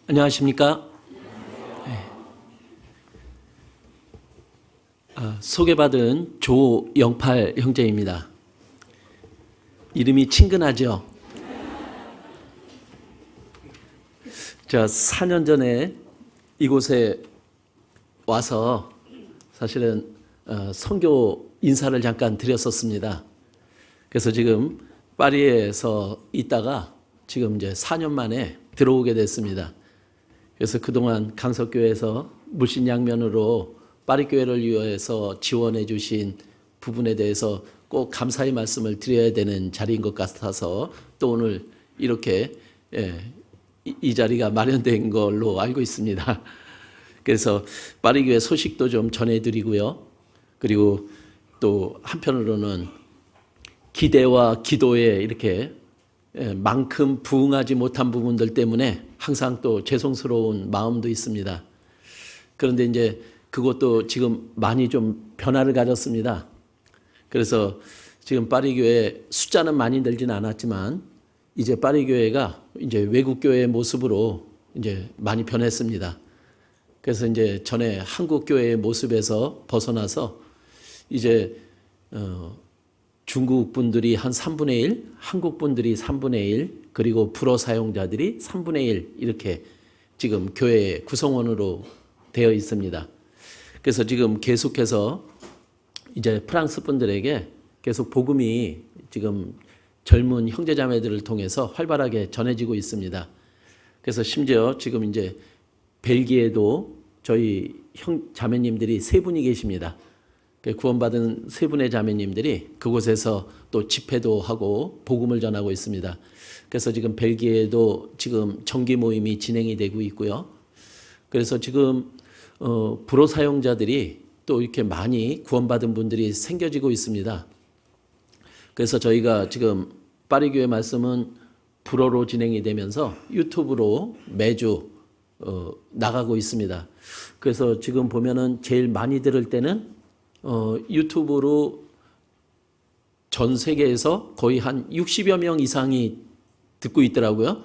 안녕하십니까? 소개받은 조영팔 형제입니다. 이름이 친근하죠? 제가 4년 전에 이곳에 와서 사실은 선교 인사를 잠깐 드렸었습니다. 그래서 지금 파리에서 있다가 지금 이제 4년 만에 들어오게 됐습니다. 그래서 그동안 강석교회에서 물신양면으로 파리교회를 위해서 지원해 주신 부분에 대해서 꼭 감사의 말씀을 드려야 되는 자리인 것 같아서 또 오늘 이렇게 이 자리가 마련된 걸로 알고 있습니다. 그래서 파리교회 소식도 좀 전해드리고요. 그리고 또 한편으로는 기대와 기도에 이렇게 만큼 부응하지 못한 부분들 때문에 항상 또 죄송스러운 마음도 있습니다. 그런데 이제 그것도 지금 많이 좀 변화를 가졌습니다. 그래서 지금 파리교회 숫자는 많이 늘지는 않았지만 이제 파리교회가 이제 외국교회의 모습으로 이제 많이 변했습니다. 그래서 이제 전에 한국교회의 모습에서 벗어나서 이제 중국 분들이 한 3분의 1, 한국 분들이 3분의 1, 그리고 불어 사용자들이 3분의 1 이렇게 지금 교회 구성원으로 되어 있습니다. 그래서 지금 계속해서 이제 프랑스 분들에게 계속 복음이 지금 젊은 형제자매들을 통해서 활발하게 전해지고 있습니다. 그래서 심지어 지금 이제 벨기에도 저희 자매님들이 3분이 계십니다. 구원받은 3분의 자매님들이 그곳에서 또 집회도 하고 복음을 전하고 있습니다. 그래서 지금 벨기에도 지금 정기 모임이 진행이 되고 있고요. 그래서 지금 불어 사용자들이 또 이렇게 많이 구원받은 분들이 생겨지고 있습니다. 그래서 저희가 지금 파리교회 말씀은 불어로 진행이 되면서 유튜브로 매주 나가고 있습니다. 그래서 지금 보면은 제일 많이 들을 때는 유튜브로 전 세계에서 거의 한 60여 명 이상이 듣고 있더라고요.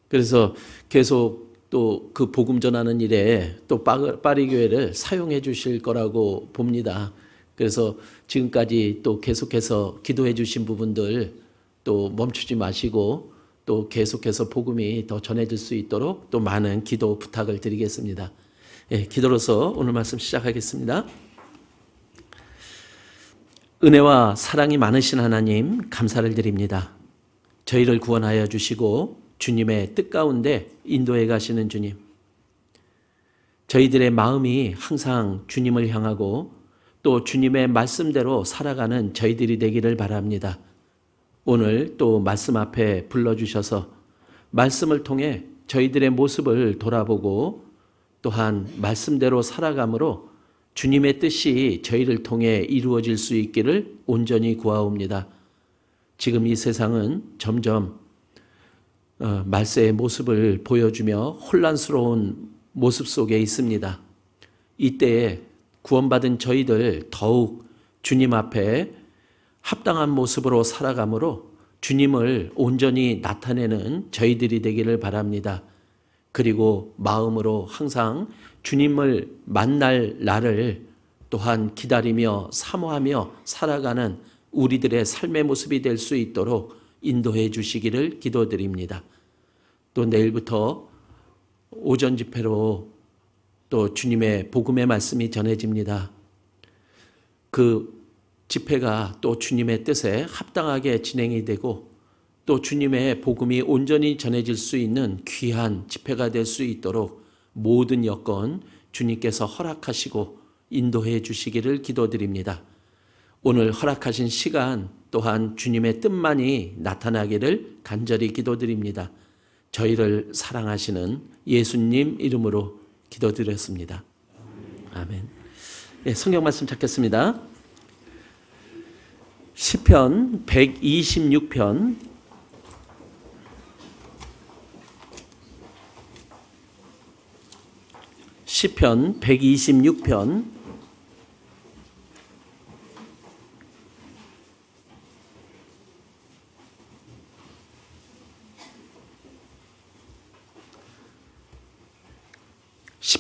그래서 계속 또 그 복음 전하는 일에 또 파리교회를 사용해 주실 거라고 봅니다. 그래서 지금까지 또 계속해서 기도해 주신 부분들 또 멈추지 마시고 또 계속해서 복음이 더 전해질 수 있도록 또 많은 기도 부탁을 드리겠습니다. 기도로서 오늘 말씀 시작하겠습니다. 은혜와 사랑이 많으신 하나님 감사를 드립니다. 저희를 구원하여 주시고 주님의 뜻 가운데 인도해 가시는 주님. 저희들의 마음이 항상 주님을 향하고 또 주님의 말씀대로 살아가는 저희들이 되기를 바랍니다. 오늘 또 말씀 앞에 불러주셔서 말씀을 통해 저희들의 모습을 돌아보고 또한 말씀대로 살아감으로 주님의 뜻이 저희를 통해 이루어질 수 있기를 온전히 구하옵니다. 지금 이 세상은 점점 말세의 모습을 보여주며 혼란스러운 모습 속에 있습니다. 이때에 구원받은 저희들 더욱 주님 앞에 합당한 모습으로 살아감으로 주님을 온전히 나타내는 저희들이 되기를 바랍니다. 그리고 마음으로 항상 주님을 만날 날을 또한 기다리며 사모하며 살아가는 우리들의 삶의 모습이 될 수 있도록 인도해 주시기를 기도드립니다. 또 내일부터 오전 집회로 또 주님의 복음의 말씀이 전해집니다. 그 집회가 또 주님의 뜻에 합당하게 진행이 되고 또 주님의 복음이 온전히 전해질 수 있는 귀한 집회가 될 수 있도록 모든 여건 주님께서 허락하시고 인도해 주시기를 기도드립니다. 오늘 허락하신 시간 또한 주님의 뜻만이 나타나기를 간절히 기도드립니다. 저희를 사랑하시는 예수님 이름으로 기도드렸습니다. 아멘. 성경 말씀 찾겠습니다. 시편 126편 126편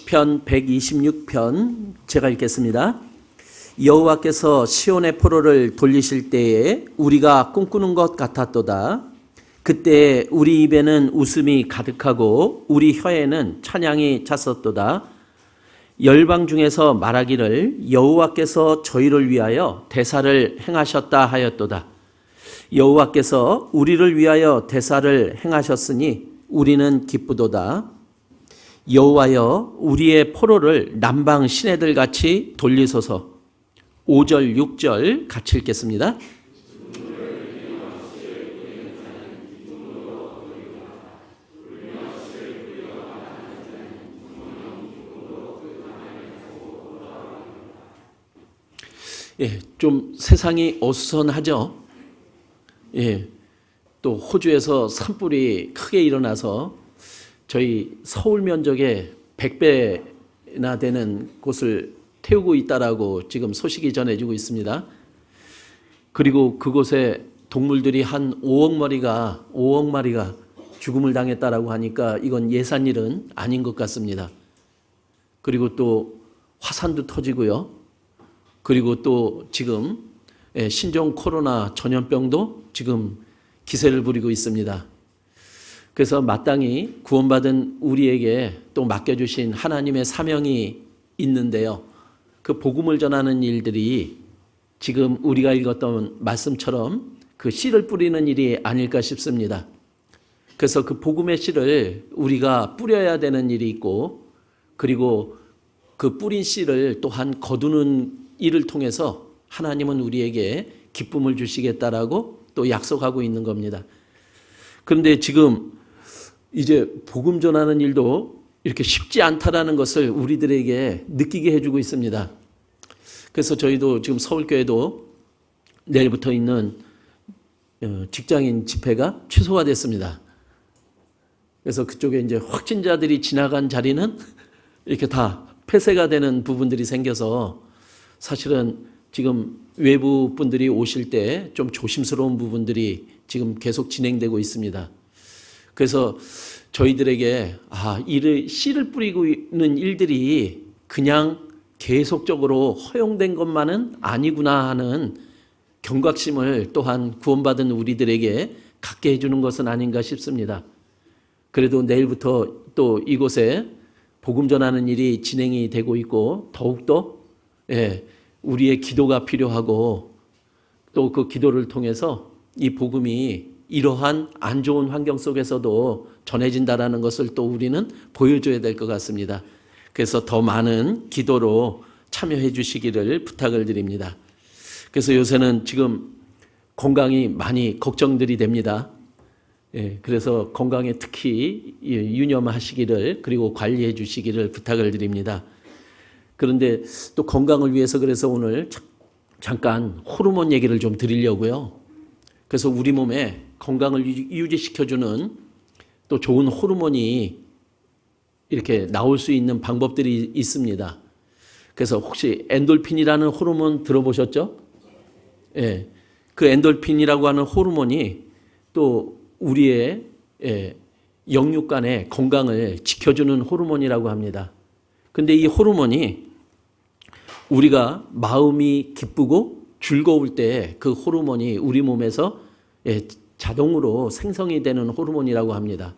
시편 126편 제가 읽겠습니다. 여호와께서 시온의 포로를 돌리실 때에 우리가 꿈꾸는 것 같았도다. 그때 우리 입에는 웃음이 가득하고 우리 혀에는 찬양이 찼었도다. 열방 중에서 말하기를 여호와께서 저희를 위하여 대사를 행하셨다 하였도다. 여호와께서 우리를 위하여 대사를 행하셨으니 우리는 기쁘도다. 여호와여 우리의 포로를 남방 시내들 같이 돌리소서. 5절 6절 같이 읽겠습니다. 예, 좀 세상이 어수선하죠. 예, 또 호주에서 산불이 크게 일어나서 저희 서울 면적의 100배나 되는 곳을 태우고 있다라고 지금 소식이 전해지고 있습니다. 그리고 그곳에 동물들이 한 5억 마리가 죽음을 당했다라고 하니까 이건 예산일은 아닌 것 같습니다. 그리고 또 화산도 터지고요. 그리고 또 지금 신종 코로나 전염병도 지금 기세를 부리고 있습니다. 그래서 마땅히 구원받은 우리에게 또 맡겨주신 하나님의 사명이 있는데요. 그 복음을 전하는 일들이 지금 우리가 읽었던 말씀처럼 그 씨를 뿌리는 일이 아닐까 싶습니다. 그래서 그 복음의 씨를 우리가 뿌려야 되는 일이 있고, 그리고 그 뿌린 씨를 또한 거두는 일을 통해서 하나님은 우리에게 기쁨을 주시겠다라고 또 약속하고 있는 겁니다. 그런데 지금 이제 복음 전하는 일도 이렇게 쉽지 않다라는 것을 우리들에게 느끼게 해주고 있습니다. 그래서 저희도 지금 서울교회도 내일부터 있는 직장인 집회가 취소가 됐습니다. 그래서 그쪽에 이제 확진자들이 지나간 자리는 이렇게 다 폐쇄가 되는 부분들이 생겨서 사실은 지금 외부 분들이 오실 때 좀 조심스러운 부분들이 지금 계속 진행되고 있습니다. 그래서 저희들에게 씨를 뿌리고 있는 일들이 그냥 계속적으로 허용된 것만은 아니구나 하는 경각심을 또한 구원받은 우리들에게 갖게 해주는 것은 아닌가 싶습니다. 그래도 내일부터 또 이곳에 복음 전하는 일이 진행이 되고 있고 더욱더 우리의 기도가 필요하고 또 그 기도를 통해서 이 복음이 이러한 안 좋은 환경 속에서도 전해진다라는 것을 또 우리는 보여줘야 될 것 같습니다. 그래서 더 많은 기도로 참여해 주시기를 부탁을 드립니다. 그래서 요새는 지금 건강이 많이 걱정들이 됩니다. 그래서 건강에 특히 유념하시기를 그리고 관리해 주시기를 부탁을 드립니다. 그런데 또 건강을 위해서 그래서 오늘 잠깐 호르몬 얘기를 좀 드리려고요. 그래서 우리 몸에 건강을 유지시켜주는 또 좋은 호르몬이 이렇게 나올 수 있는 방법들이 있습니다. 그래서 혹시 엔돌핀이라는 호르몬 들어보셨죠? 예. 그 엔돌핀이라고 하는 호르몬이 또 우리의 영육간의 건강을 지켜주는 호르몬이라고 합니다. 근데 이 호르몬이 우리가 마음이 기쁘고 즐거울 때 그 호르몬이 우리 몸에서 자동으로 생성이 되는 호르몬이라고 합니다.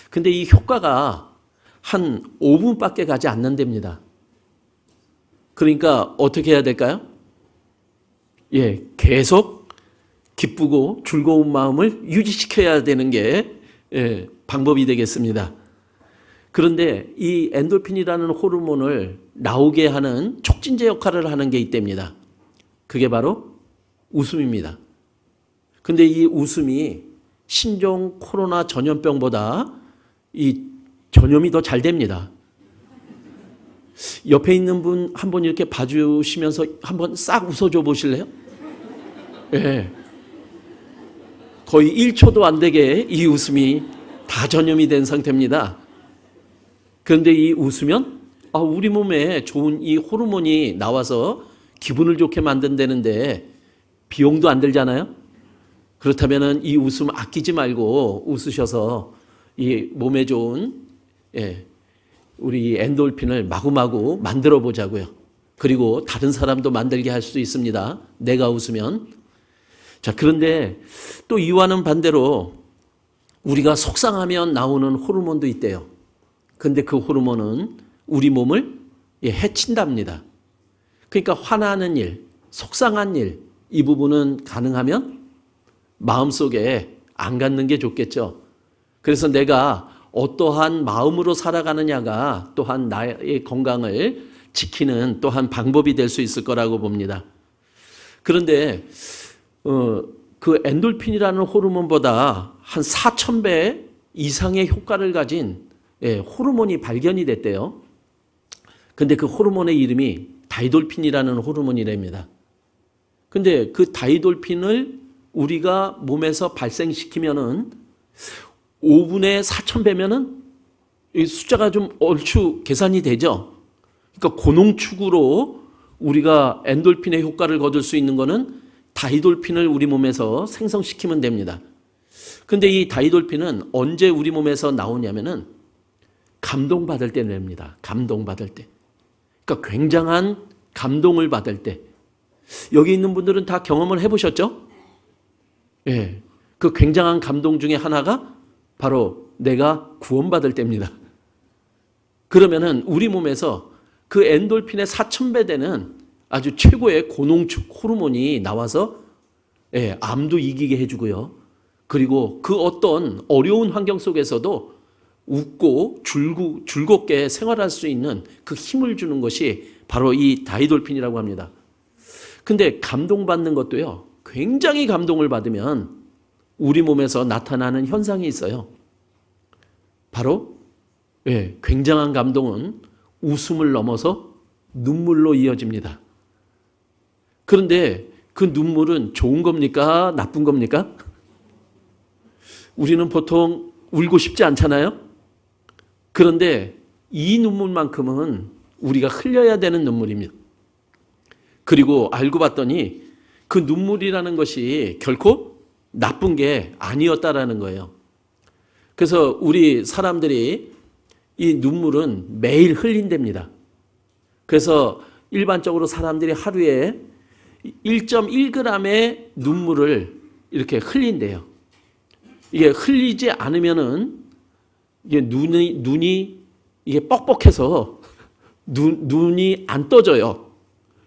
근데 이 효과가 한 5분밖에 가지 않는답니다. 그러니까 어떻게 해야 될까요? 계속 기쁘고 즐거운 마음을 유지시켜야 되는 게 방법이 되겠습니다. 그런데 이 엔돌핀이라는 호르몬을 나오게 하는 촉진제 역할을 하는 게 있답니다. 그게 바로 웃음입니다. 근데 이 웃음이 신종 코로나 전염병보다 이 전염이 더 잘 됩니다. 옆에 있는 분 한번 이렇게 봐주시면서 한번 싹 웃어줘 보실래요? 거의 1초도 안 되게 이 웃음이 다 전염이 된 상태입니다. 그런데 이 웃으면 우리 몸에 좋은 이 호르몬이 나와서 기분을 좋게 만든다는데 비용도 안 들잖아요. 그렇다면 이 웃음 아끼지 말고 웃으셔서 이 몸에 좋은 우리 엔돌핀을 마구마구 만들어 보자고요. 그리고 다른 사람도 만들게 할 수 있습니다. 내가 웃으면. 자, 그런데 또 이와는 반대로 우리가 속상하면 나오는 호르몬도 있대요. 근데 그 호르몬은 우리 몸을 해친답니다. 그러니까 화나는 일, 속상한 일, 이 부분은 가능하면 마음속에 안 갖는 게 좋겠죠. 그래서 내가 어떠한 마음으로 살아가느냐가 또한 나의 건강을 지키는 또한 방법이 될 수 있을 거라고 봅니다. 그런데 그 엔돌핀이라는 호르몬보다 한 4,000배 이상의 효과를 가진 호르몬이 발견이 됐대요. 근데 그 호르몬의 이름이 다이돌핀이라는 호르몬이랍니다. 근데 그 다이돌핀을 우리가 몸에서 발생시키면은 5분의 4,000배면은 이 숫자가 좀 얼추 계산이 되죠. 그러니까 고농축으로 우리가 엔돌핀의 효과를 거둘 수 있는 거는 다이돌핀을 우리 몸에서 생성시키면 됩니다. 근데 이 다이돌핀은 언제 우리 몸에서 나오냐면은 감동받을 때 냅니다. 감동받을 때. 그러니까 굉장한 감동을 받을 때. 여기 있는 분들은 다 경험을 해보셨죠? 예. 그 굉장한 감동 중에 하나가 바로 내가 구원받을 때입니다. 그러면은 우리 몸에서 그 엔돌핀의 4,000배 되는 아주 최고의 고농축 호르몬이 나와서 암도 이기게 해주고요. 그리고 그 어떤 어려운 환경 속에서도 웃고 즐겁게 생활할 수 있는 그 힘을 주는 것이 바로 이 다이돌핀이라고 합니다. 근데 감동받는 것도요, 굉장히 감동을 받으면 우리 몸에서 나타나는 현상이 있어요. 바로 굉장한 감동은 웃음을 넘어서 눈물로 이어집니다. 그런데 그 눈물은 좋은 겁니까? 나쁜 겁니까? 우리는 보통 울고 싶지 않잖아요? 그런데 이 눈물만큼은 우리가 흘려야 되는 눈물입니다. 그리고 알고 봤더니 그 눈물이라는 것이 결코 나쁜 게 아니었다라는 거예요. 그래서 우리 사람들이 이 눈물은 매일 흘린답니다. 그래서 일반적으로 사람들이 하루에 1.1g의 눈물을 이렇게 흘린대요. 이게 흘리지 않으면은 이게 눈이 이게 뻑뻑해서 눈이 안 떠져요.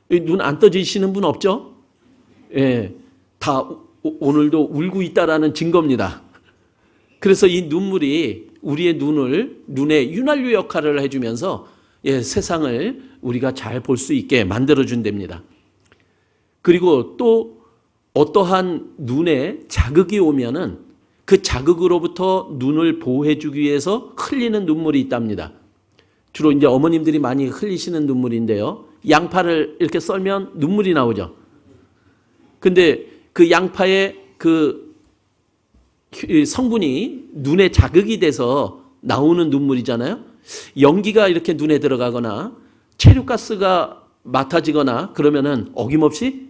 눈 안 떠지시는 분 없죠? 예, 다 오늘도 울고 있다라는 증거입니다. 그래서 이 눈물이 우리의 눈의 윤활유 역할을 해주면서 세상을 우리가 잘 볼 수 있게 만들어준답니다. 그리고 또 어떠한 눈에 자극이 오면은 그 자극으로부터 눈을 보호해주기 위해서 흘리는 눈물이 있답니다. 주로 이제 어머님들이 많이 흘리시는 눈물인데요. 양파를 이렇게 썰면 눈물이 나오죠. 근데 그 양파의 그 성분이 눈에 자극이 돼서 나오는 눈물이잖아요. 연기가 이렇게 눈에 들어가거나 체류가스가 맡아지거나 그러면은 어김없이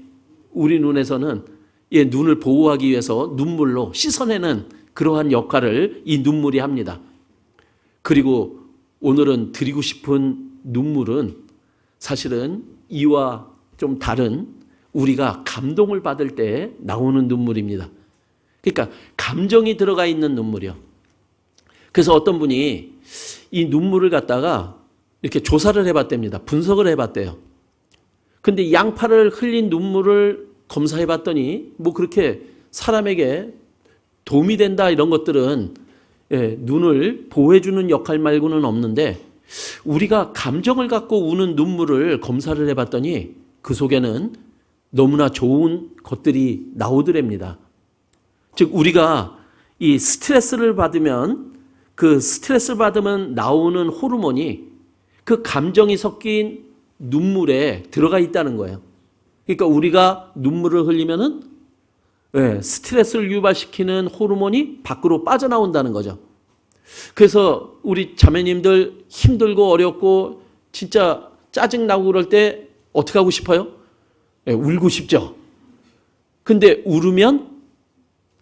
우리 눈에서는 눈을 보호하기 위해서 눈물로 씻어내는 그러한 역할을 이 눈물이 합니다. 그리고 오늘은 드리고 싶은 눈물은 사실은 이와 좀 다른 우리가 감동을 받을 때 나오는 눈물입니다. 그러니까 감정이 들어가 있는 눈물이요. 그래서 어떤 분이 이 눈물을 갖다가 이렇게 조사를 해봤답니다. 분석을 해봤대요. 근데 양파를 흘린 눈물을 검사해봤더니 뭐 그렇게 사람에게 도움이 된다 이런 것들은 눈을 보호해주는 역할 말고는 없는데 우리가 감정을 갖고 우는 눈물을 검사를 해봤더니 그 속에는 너무나 좋은 것들이 나오더랍니다. 즉 우리가 이 스트레스를 받으면 그 스트레스 받으면 나오는 호르몬이 그 감정이 섞인 눈물에 들어가 있다는 거예요. 그러니까 우리가 눈물을 흘리면은 스트레스를 유발시키는 호르몬이 밖으로 빠져나온다는 거죠. 그래서 우리 자매님들 힘들고 어렵고 진짜 짜증나고 그럴 때 어떻게 하고 싶어요? 울고 싶죠. 근데 울으면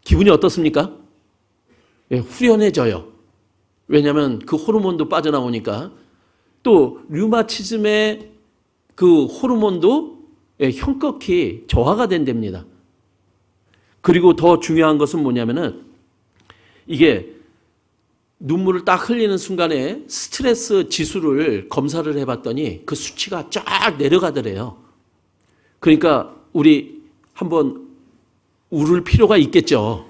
기분이 어떻습니까? 후련해져요. 왜냐하면 그 호르몬도 빠져나오니까. 또 류마티즘의 그 호르몬도 현격히 저하가 된답니다. 그리고 더 중요한 것은 뭐냐면은 이게 눈물을 딱 흘리는 순간에 스트레스 지수를 검사를 해봤더니 그 수치가 쫙 내려가더래요. 그러니까 우리 한번 울을 필요가 있겠죠.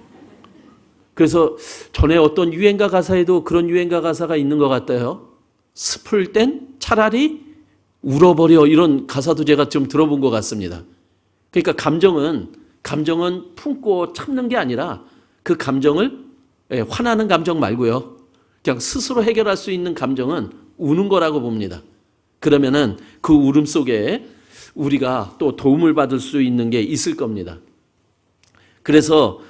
그래서 전에 어떤 유행가 가사에도 그런 유행가 가사가 있는 것 같아요. 슬플 땐 차라리 울어버려, 이런 가사도 제가 좀 들어본 것 같습니다. 그러니까 감정은 품고 참는 게 아니라 그 감정을 화나는 감정 말고요. 그냥 스스로 해결할 수 있는 감정은 우는 거라고 봅니다. 그러면은 그 울음 속에 우리가 또 도움을 받을 수 있는 게 있을 겁니다. 그래서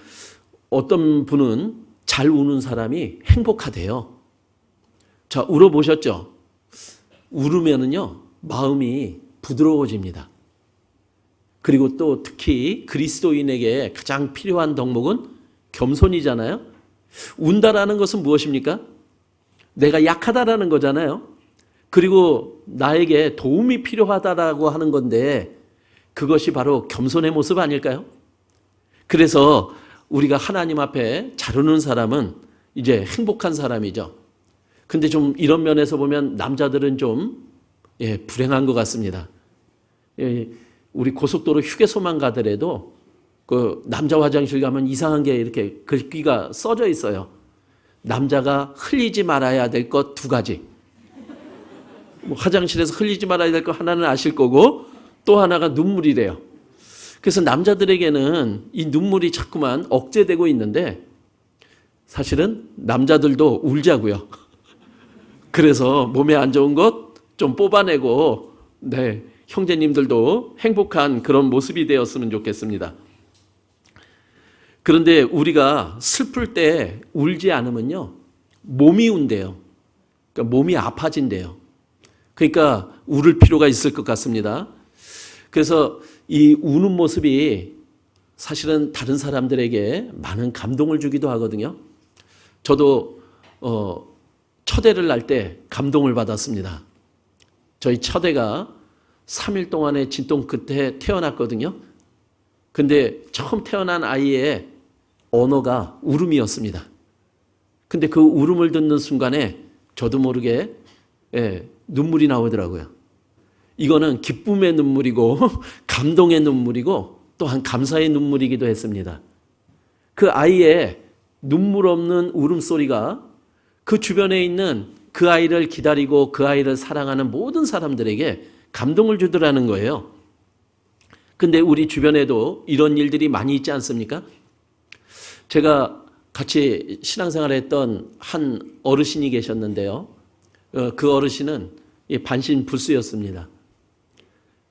어떤 분은 잘 우는 사람이 행복하대요. 자, 울어보셨죠? 울으면은요, 마음이 부드러워집니다. 그리고 또 특히 그리스도인에게 가장 필요한 덕목은 겸손이잖아요. 운다라는 것은 무엇입니까? 내가 약하다라는 거잖아요. 그리고 나에게 도움이 필요하다라고 하는 건데 그것이 바로 겸손의 모습 아닐까요? 그래서 우리가 하나님 앞에 잘 우는 사람은 이제 행복한 사람이죠. 근데 좀 이런 면에서 보면 남자들은 좀 불행한 것 같습니다. 우리 고속도로 휴게소만 가더라도 그 남자 화장실 가면 이상한 게 이렇게 글귀가 써져 있어요. 남자가 흘리지 말아야 될 것 2가지. 뭐 화장실에서 흘리지 말아야 될 것 하나는 아실 거고 또 하나가 눈물이래요. 그래서 남자들에게는 이 눈물이 자꾸만 억제되고 있는데 사실은 남자들도 울자고요. 그래서 몸에 안 좋은 것 좀 뽑아내고 형제님들도 행복한 그런 모습이 되었으면 좋겠습니다. 그런데 우리가 슬플 때 울지 않으면요, 몸이 운대요. 그러니까 몸이 아파진대요. 그러니까 울을 필요가 있을 것 같습니다. 그래서 이 우는 모습이 사실은 다른 사람들에게 많은 감동을 주기도 하거든요. 저도 첫애를 낳을 때 감동을 받았습니다. 저희 첫애가 3일 동안의 진통 끝에 태어났거든요. 근데 처음 태어난 아이의 언어가 울음이었습니다. 근데 그 울음을 듣는 순간에 저도 모르게 눈물이 나오더라고요. 이거는 기쁨의 눈물이고 감동의 눈물이고 또한 감사의 눈물이기도 했습니다. 그 아이의 눈물 없는 울음소리가 그 주변에 있는 그 아이를 기다리고 그 아이를 사랑하는 모든 사람들에게 감동을 주더라는 거예요. 근데 우리 주변에도 이런 일들이 많이 있지 않습니까? 제가 같이 신앙생활을 했던 한 어르신이 계셨는데요. 그 어르신은 반신불수였습니다.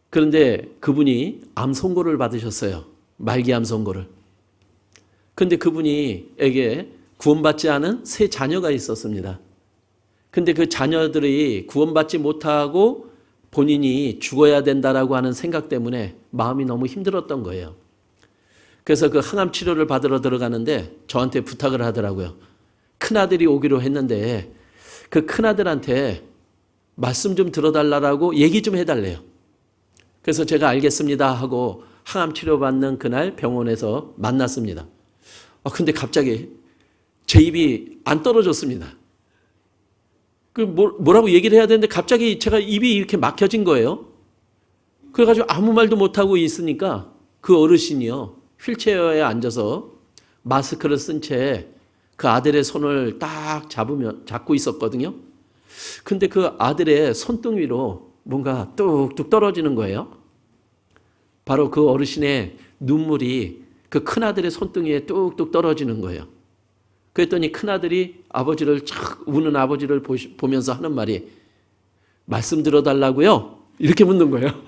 그런데 그분이 암 선고를 받으셨어요. 말기암 선고를. 그런데 그분이에게 구원받지 않은 3 자녀가 있었습니다. 근데 그 자녀들이 구원받지 못하고 본인이 죽어야 된다라고 하는 생각 때문에 마음이 너무 힘들었던 거예요. 그래서 그 항암 치료를 받으러 들어가는데 저한테 부탁을 하더라고요. 큰아들이 오기로 했는데 그 큰아들한테 말씀 좀 들어달라고 얘기 좀 해달래요. 그래서 제가 알겠습니다 하고 항암 치료받는 그날 병원에서 만났습니다. 근데 갑자기 제 입이 안 떨어졌습니다. 뭐라고 얘기를 해야 되는데 갑자기 제가 입이 이렇게 막혀진 거예요. 그래가지고 아무 말도 못하고 있으니까 그 어르신이요, 휠체어에 앉아서 마스크를 쓴 채 그 아들의 손을 딱 잡고 있었거든요. 근데 그 아들의 손등 위로 뭔가 뚝뚝 떨어지는 거예요. 바로 그 어르신의 눈물이 그 큰아들의 손등에 뚝뚝 떨어지는 거예요. 그랬더니 큰아들이 아버지를 착 우는 아버지를 보면서 하는 말이 말씀 들어달라고요? 이렇게 묻는 거예요.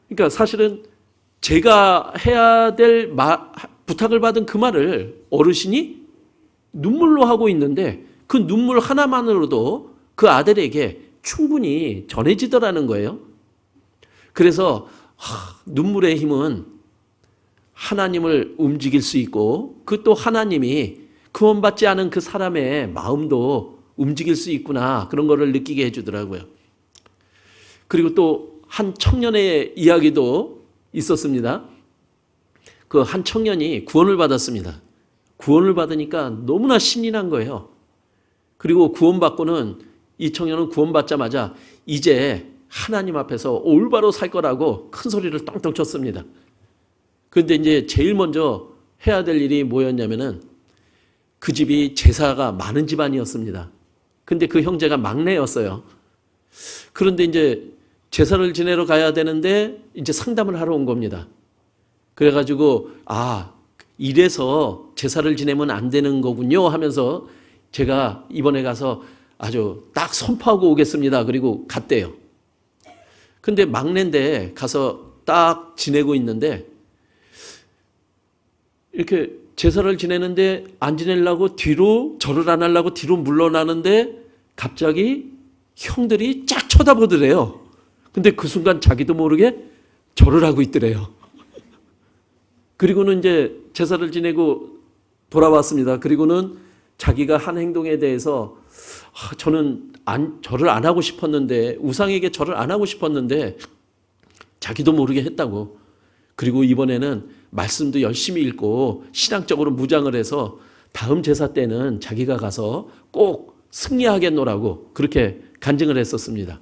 그러니까 사실은 제가 해야 될 부탁을 받은 그 말을 어르신이 눈물로 하고 있는데 그 눈물 하나만으로도 그 아들에게 충분히 전해지더라는 거예요. 그래서 눈물의 힘은 하나님을 움직일 수 있고 그 또 하나님이 구원받지 않은 그 사람의 마음도 움직일 수 있구나 그런 거를 느끼게 해주더라고요. 그리고 또 한 청년의 이야기도 있었습니다. 그 한 청년이 구원을 받았습니다. 구원을 받으니까 너무나 신이 난 거예요. 그리고 구원받고는 이 청년은 구원받자마자 이제 하나님 앞에서 올바로 살 거라고 큰 소리를 똥똥 쳤습니다. 그런데 이제 제일 먼저 해야 될 일이 뭐였냐면은 그 집이 제사가 많은 집안이었습니다. 근데 그 형제가 막내였어요. 그런데 이제 제사를 지내러 가야 되는데 이제 상담을 하러 온 겁니다. 그래가지고 이래서 제사를 지내면 안 되는 거군요 하면서 제가 이번에 가서 아주 딱 선포하고 오겠습니다. 그리고 갔대요. 근데 막내인데 가서 딱 지내고 있는데 이렇게 제사를 지내는데 안 지내려고 뒤로 절을 안 하려고 뒤로 물러나는데 갑자기 형들이 쫙 쳐다보더래요. 근데 그 순간 자기도 모르게 절을 하고 있더래요. 그리고는 이제 제사를 지내고 돌아왔습니다. 그리고는 자기가 한 행동에 대해서 저는 절을 안 하고 싶었는데 우상에게 절을 안 하고 싶었는데 자기도 모르게 했다고. 그리고 이번에는 말씀도 열심히 읽고 신앙적으로 무장을 해서 다음 제사 때는 자기가 가서 꼭 승리하겠노라고 그렇게 간증을 했었습니다.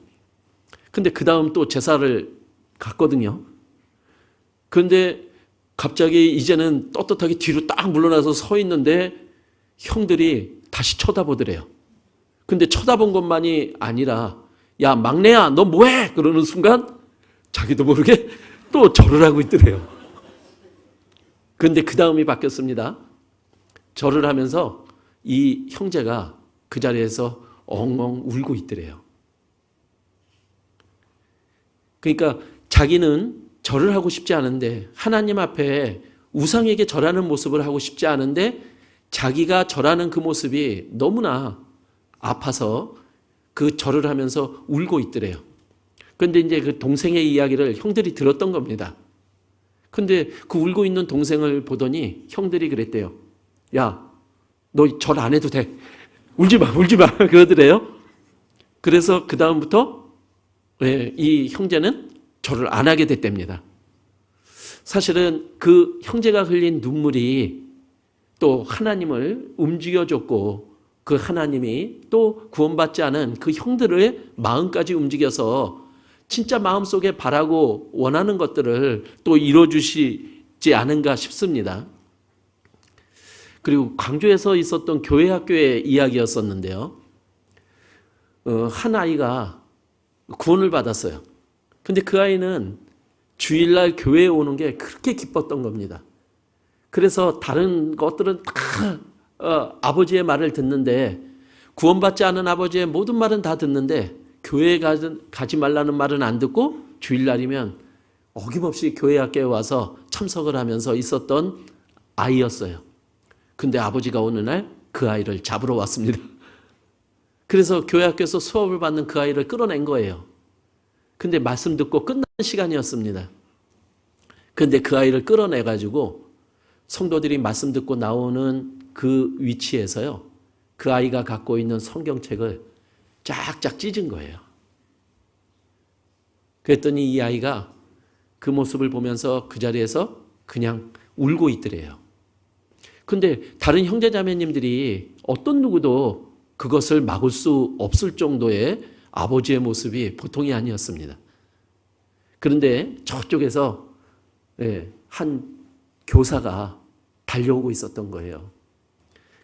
근데 그 다음 또 제사를 갔거든요. 그런데 갑자기 이제는 떳떳하게 뒤로 딱 물러나서 서 있는데 형들이 다시 쳐다보더래요. 근데 쳐다본 것만이 아니라 야 막내야 너 뭐해? 그러는 순간 자기도 모르게 또 절을 하고 있더래요. 그런데 그 다음이 바뀌었습니다. 절을 하면서 이 형제가 그 자리에서 엉엉 울고 있더래요. 그러니까 자기는 절을 하고 싶지 않은데 하나님 앞에 우상에게 절하는 모습을 하고 싶지 않은데 자기가 절하는 그 모습이 너무나 아파서 그 절을 하면서 울고 있더래요. 그런데 이제 그 동생의 이야기를 형들이 들었던 겁니다. 근데 그 울고 있는 동생을 보더니 형들이 그랬대요. 야, 너 절 안 해도 돼. 울지 마, 울지 마. 그러더래요. 그래서 그 다음부터 이 형제는 절을 안 하게 됐답니다. 사실은 그 형제가 흘린 눈물이 또 하나님을 움직여줬고 그 하나님이 또 구원받지 않은 그 형들의 마음까지 움직여서 진짜 마음속에 바라고 원하는 것들을 또 이루어주시지 않은가 싶습니다. 그리고 광주에서 있었던 교회 학교의 이야기였었는데요. 한 아이가 구원을 받았어요. 근데 그 아이는 주일날 교회에 오는 게 그렇게 기뻤던 겁니다. 그래서 다른 것들은 다 아버지의 말을 듣는데 구원받지 않은 아버지의 모든 말은 다 듣는데 교회에 가지 말라는 말은 안 듣고 주일날이면 어김없이 교회 학교에 와서 참석을 하면서 있었던 아이였어요. 근데 아버지가 어느 날 그 아이를 잡으러 왔습니다. 그래서 교회 학교에서 수업을 받는 그 아이를 끌어낸 거예요. 근데 말씀 듣고 끝나는 시간이었습니다. 근데 그 아이를 끌어내가지고 성도들이 말씀 듣고 나오는 그 위치에서요. 그 아이가 갖고 있는 성경책을 쫙쫙 찢은 거예요. 그랬더니 이 아이가 그 모습을 보면서 그 자리에서 그냥 울고 있더래요. 근데 다른 형제자매님들이 어떤 누구도 그것을 막을 수 없을 정도의 아버지의 모습이 보통이 아니었습니다. 그런데 저쪽에서 한 교사가 달려오고 있었던 거예요.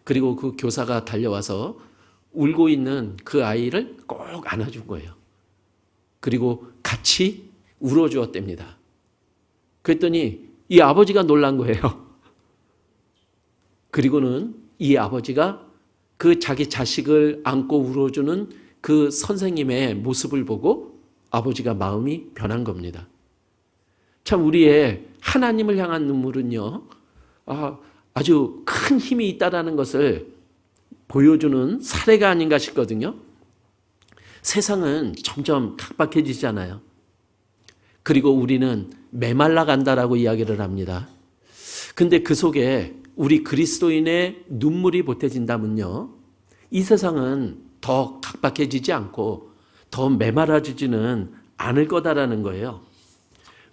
그리고 그 교사가 달려와서 울고 있는 그 아이를 꼭 안아준 거예요. 그리고 같이 울어주었답니다. 그랬더니 이 아버지가 놀란 거예요. 그리고는 이 아버지가 그 자기 자식을 안고 울어주는 그 선생님의 모습을 보고 아버지가 마음이 변한 겁니다. 참 우리의 하나님을 향한 눈물은요, 아주 큰 힘이 있다라는 것을 보여주는 사례가 아닌가 싶거든요. 세상은 점점 각박해지잖아요. 그리고 우리는 메말라 간다라고 이야기를 합니다. 근데 그 속에 우리 그리스도인의 눈물이 보태진다면요, 이 세상은 더 각박해지지 않고 더 메말라지지는 않을 거다라는 거예요.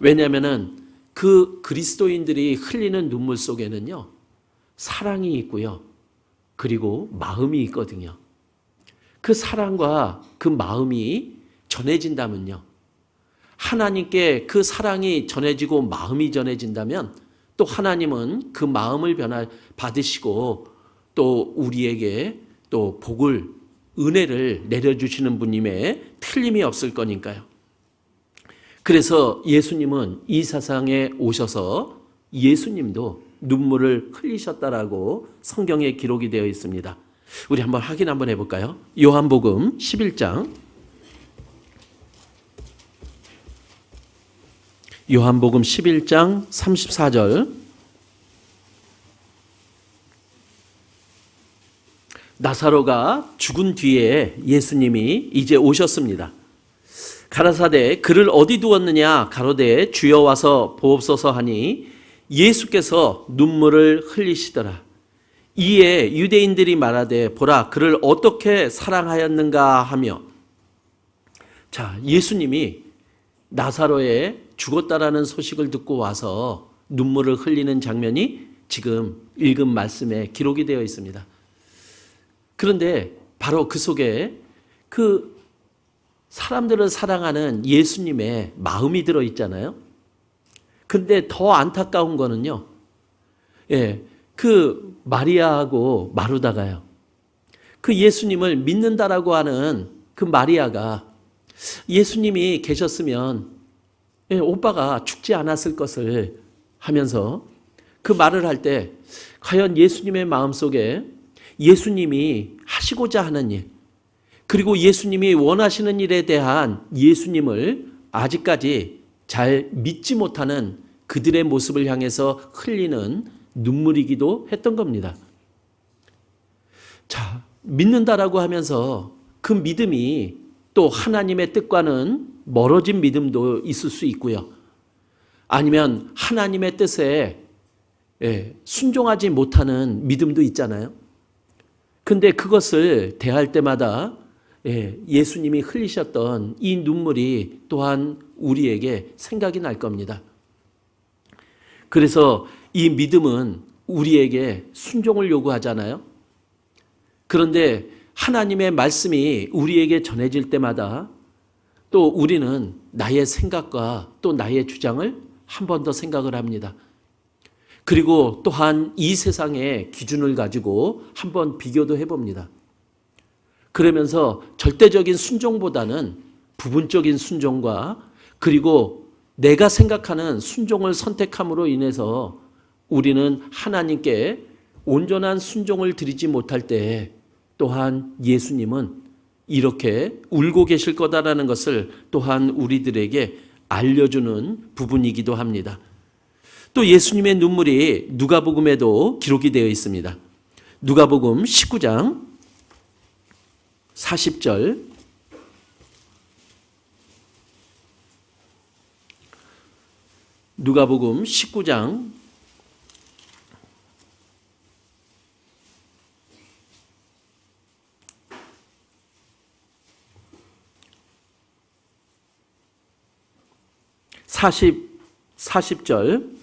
왜냐하면은 그 그리스도인들이 흘리는 눈물 속에는요, 사랑이 있고요, 그리고 마음이 있거든요. 그 사랑과 그 마음이 전해진다면요, 하나님께 그 사랑이 전해지고 마음이 전해진다면 또 하나님은 그 마음을 받으시고 또 우리에게 또 복을, 은혜를 내려주시는 분임에 틀림이 없을 거니까요. 그래서 예수님은 이 세상에 오셔서 예수님도 눈물을 흘리셨다라고 성경에 기록이 되어 있습니다. 우리 한번 확인 한번 해볼까요? 요한복음 11장. 요한복음 11장 34절. 나사로가 죽은 뒤에 예수님이 이제 오셨습니다. 가라사대 그를 어디 두었느냐 가로되 주여 와서 보옵소서 하니 예수께서 눈물을 흘리시더라. 이에 유대인들이 말하되 보라 그를 어떻게 사랑하였는가 하며, 자, 예수님이 나사로의 죽었다라는 소식을 듣고 와서 눈물을 흘리는 장면이 지금 읽은 말씀에 기록이 되어 있습니다. 그런데 바로 그 속에 그 사람들을 사랑하는 예수님의 마음이 들어 있잖아요. 근데 더 안타까운 거는요, 그 마리아하고 마르다가요, 그 예수님을 믿는다라고 하는 그 마리아가 예수님이 계셨으면 오빠가 죽지 않았을 것을 하면서 그 말을 할 때 과연 예수님의 마음속에 예수님이 하시고자 하는 일, 그리고 예수님이 원하시는 일에 대한 예수님을 아직까지 잘 믿지 못하는 그들의 모습을 향해서 흘리는 눈물이기도 했던 겁니다. 자, 믿는다라고 하면서 그 믿음이 또 하나님의 뜻과는 멀어진 믿음도 있을 수 있고요. 아니면 하나님의 뜻에 순종하지 못하는 믿음도 있잖아요. 근데 그것을 대할 때마다 예수님이 흘리셨던 이 눈물이 또한 우리에게 생각이 날 겁니다. 그래서 이 믿음은 우리에게 순종을 요구하잖아요. 그런데 하나님의 말씀이 우리에게 전해질 때마다 또 우리는 나의 생각과 또 나의 주장을 한 번 더 생각을 합니다. 그리고 또한 이 세상의 기준을 가지고 한번 비교도 해봅니다. 그러면서 절대적인 순종보다는 부분적인 순종과 그리고 내가 생각하는 순종을 선택함으로 인해서 우리는 하나님께 온전한 순종을 드리지 못할 때 또한 예수님은 이렇게 울고 계실 거다라는 것을 또한 우리들에게 알려주는 부분이기도 합니다. 또 예수님의 눈물이 누가복음에도 기록이 되어 있습니다. 누가복음 19장 40절. 누가복음 19장 40절.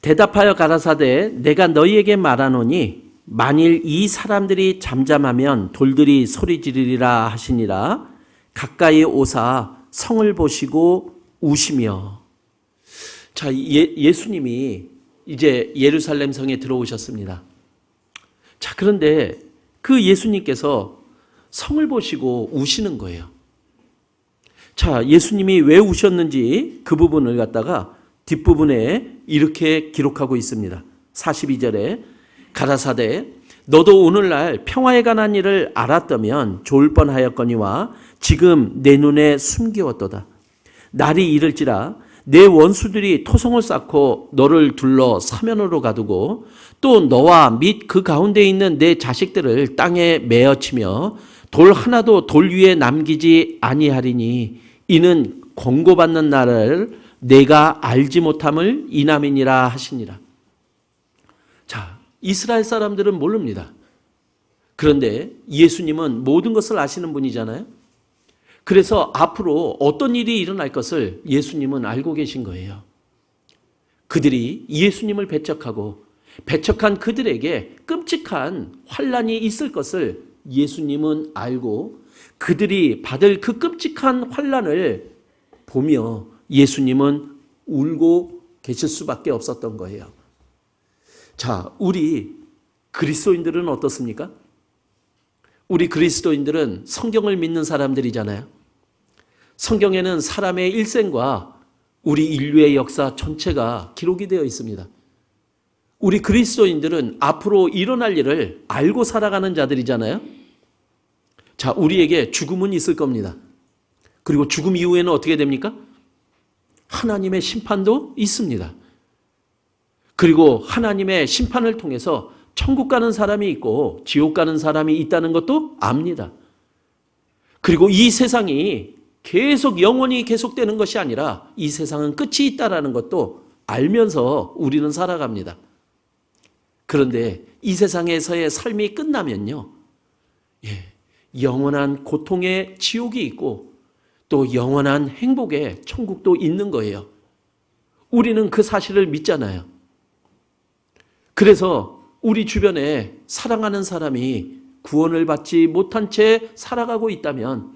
대답하여 가라사대 내가 너희에게 말하노니 만일 이 사람들이 잠잠하면 돌들이 소리 지르리라 하시니라. 가까이 오사 성을 보시고 우시며. 자, 예수님이 이제 예루살렘 성에 들어오셨습니다. 자, 그런데 그 예수님께서 성을 보시고 우시는 거예요. 자, 예수님이 왜 우셨는지 그 부분을 갖다가 뒷부분에 이렇게 기록하고 있습니다. 42절에 가라사대 너도 오늘날 평화에 관한 일을 알았다면 좋을 뻔하였거니와 지금 내 눈에 숨기웠도다. 날이 이를지라 내 원수들이 토성을 쌓고 너를 둘러 사면으로 가두고 또 너와 및 그 가운데 있는 내 자식들을 땅에 메어치며 돌 하나도 돌 위에 남기지 아니하리니 이는 권고받는 날을 내가 알지 못함을 인함이니라 하시니라. 자, 이스라엘 사람들은 모릅니다. 그런데 예수님은 모든 것을 아시는 분이잖아요. 그래서 앞으로 어떤 일이 일어날 것을 예수님은 알고 계신 거예요. 그들이 예수님을 배척하고 배척한 그들에게 끔찍한 환난이 있을 것을 예수님은 알고 그들이 받을 그 끔찍한 환난을 보며 예수님은 울고 계실 수밖에 없었던 거예요. 자, 우리 그리스도인들은 어떻습니까? 우리 그리스도인들은 성경을 믿는 사람들이잖아요. 성경에는 사람의 일생과 우리 인류의 역사 전체가 기록이 되어 있습니다. 우리 그리스도인들은 앞으로 일어날 일을 알고 살아가는 자들이잖아요. 자, 우리에게 죽음은 있을 겁니다. 그리고 죽음 이후에는 어떻게 됩니까? 하나님의 심판도 있습니다. 그리고 하나님의 심판을 통해서 천국 가는 사람이 있고 지옥 가는 사람이 있다는 것도 압니다. 그리고 이 세상이 계속 영원히 계속되는 것이 아니라 이 세상은 끝이 있다는 것도 알면서 우리는 살아갑니다. 그런데 이 세상에서의 삶이 끝나면요, 영원한 고통의 지옥이 있고 또 영원한 행복의 천국도 있는 거예요. 우리는 그 사실을 믿잖아요. 그래서 우리 주변에 사랑하는 사람이 구원을 받지 못한 채 살아가고 있다면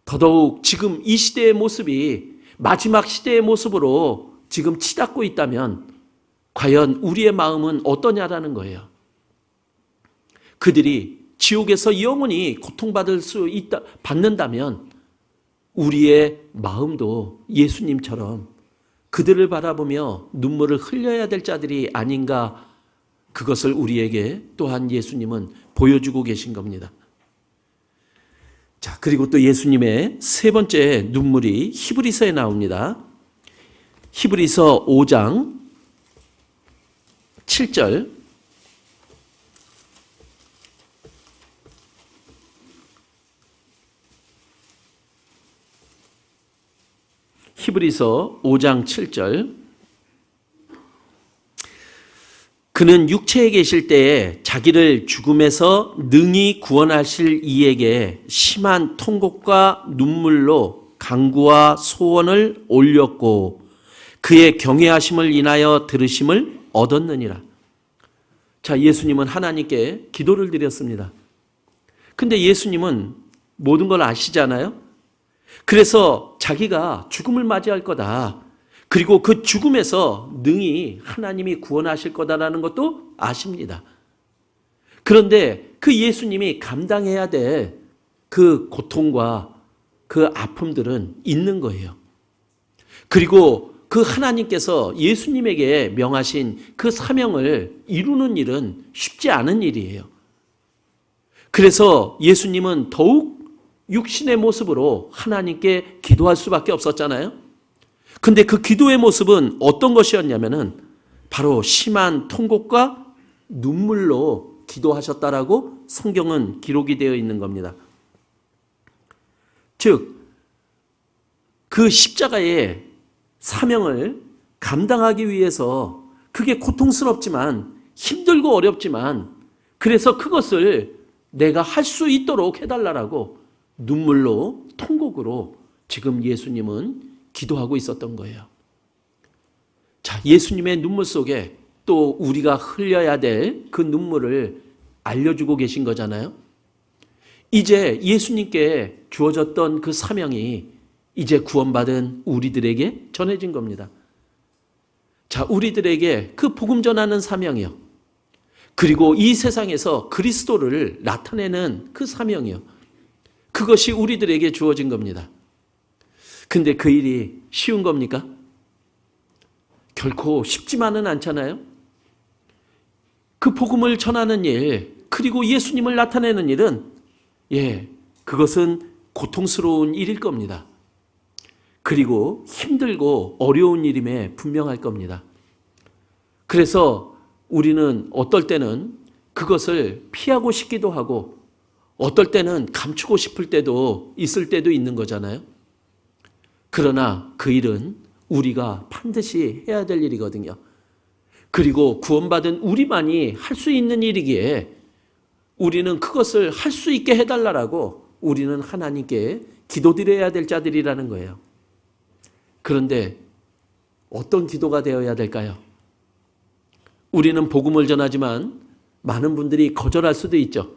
더더욱 지금 이 시대의 모습이 마지막 시대의 모습으로 지금 치닫고 있다면 과연 우리의 마음은 어떠냐라는 거예요. 그들이 지옥에서 영원히 고통받을 수 있다, 받는다면 우리의 마음도 예수님처럼 그들을 바라보며 눈물을 흘려야 될 자들이 아닌가, 그것을 우리에게 또한 예수님은 보여주고 계신 겁니다. 자, 그리고 또 예수님의 세 번째 눈물이 히브리서에 나옵니다. 히브리서 5장 7절. 히브리서 5장 7절. 그는 육체에 계실 때에 자기를 죽음에서 능히 구원하실 이에게 심한 통곡과 눈물로 간구와 소원을 올렸고 그의 경외하심을 인하여 들으심을 얻었느니라. 자, 예수님은 하나님께 기도를 드렸습니다. 근데 예수님은 모든 걸 아시잖아요. 그래서 자기가 죽음을 맞이할 거다. 그리고 그 죽음에서 능히 하나님이 구원하실 거다라는 것도 아십니다. 그런데 그 예수님이 감당해야 될 그 고통과 그 아픔들은 있는 거예요. 그리고 그 하나님께서 예수님에게 명하신 그 사명을 이루는 일은 쉽지 않은 일이에요. 그래서 예수님은 더욱 육신의 모습으로 하나님께 기도할 수밖에 없었잖아요. 근데 그 기도의 모습은 어떤 것이었냐면은 바로 심한 통곡과 눈물로 기도하셨다라고 성경은 기록이 되어 있는 겁니다. 즉, 그 십자가의 사명을 감당하기 위해서 그게 고통스럽지만 힘들고 어렵지만 그래서 그것을 내가 할 수 있도록 해달라고 눈물로 통곡으로 지금 예수님은 기도하고 있었던 거예요. 자, 예수님의 눈물 속에 또 우리가 흘려야 될 그 눈물을 알려주고 계신 거잖아요. 이제 예수님께 주어졌던 그 사명이 이제 구원받은 우리들에게 전해진 겁니다. 자, 우리들에게 그 복음 전하는 사명이요. 그리고 이 세상에서 그리스도를 나타내는 그 사명이요. 그것이 우리들에게 주어진 겁니다. 근데 그 일이 쉬운 겁니까? 결코 쉽지만은 않잖아요. 그 복음을 전하는 일, 그리고 예수님을 나타내는 일은 그것은 고통스러운 일일 겁니다. 그리고 힘들고 어려운 일임에 분명할 겁니다. 그래서 우리는 어떨 때는 그것을 피하고 싶기도 하고 어떨 때는 감추고 싶을 때도 있을 때도 있는 거잖아요. 그러나 그 일은 우리가 반드시 해야 될 일이거든요. 그리고 구원받은 우리만이 할 수 있는 일이기에 우리는 그것을 할 수 있게 해달라고 우리는 하나님께 기도드려야 될 자들이라는 거예요. 그런데 어떤 기도가 되어야 될까요? 우리는 복음을 전하지만 많은 분들이 거절할 수도 있죠.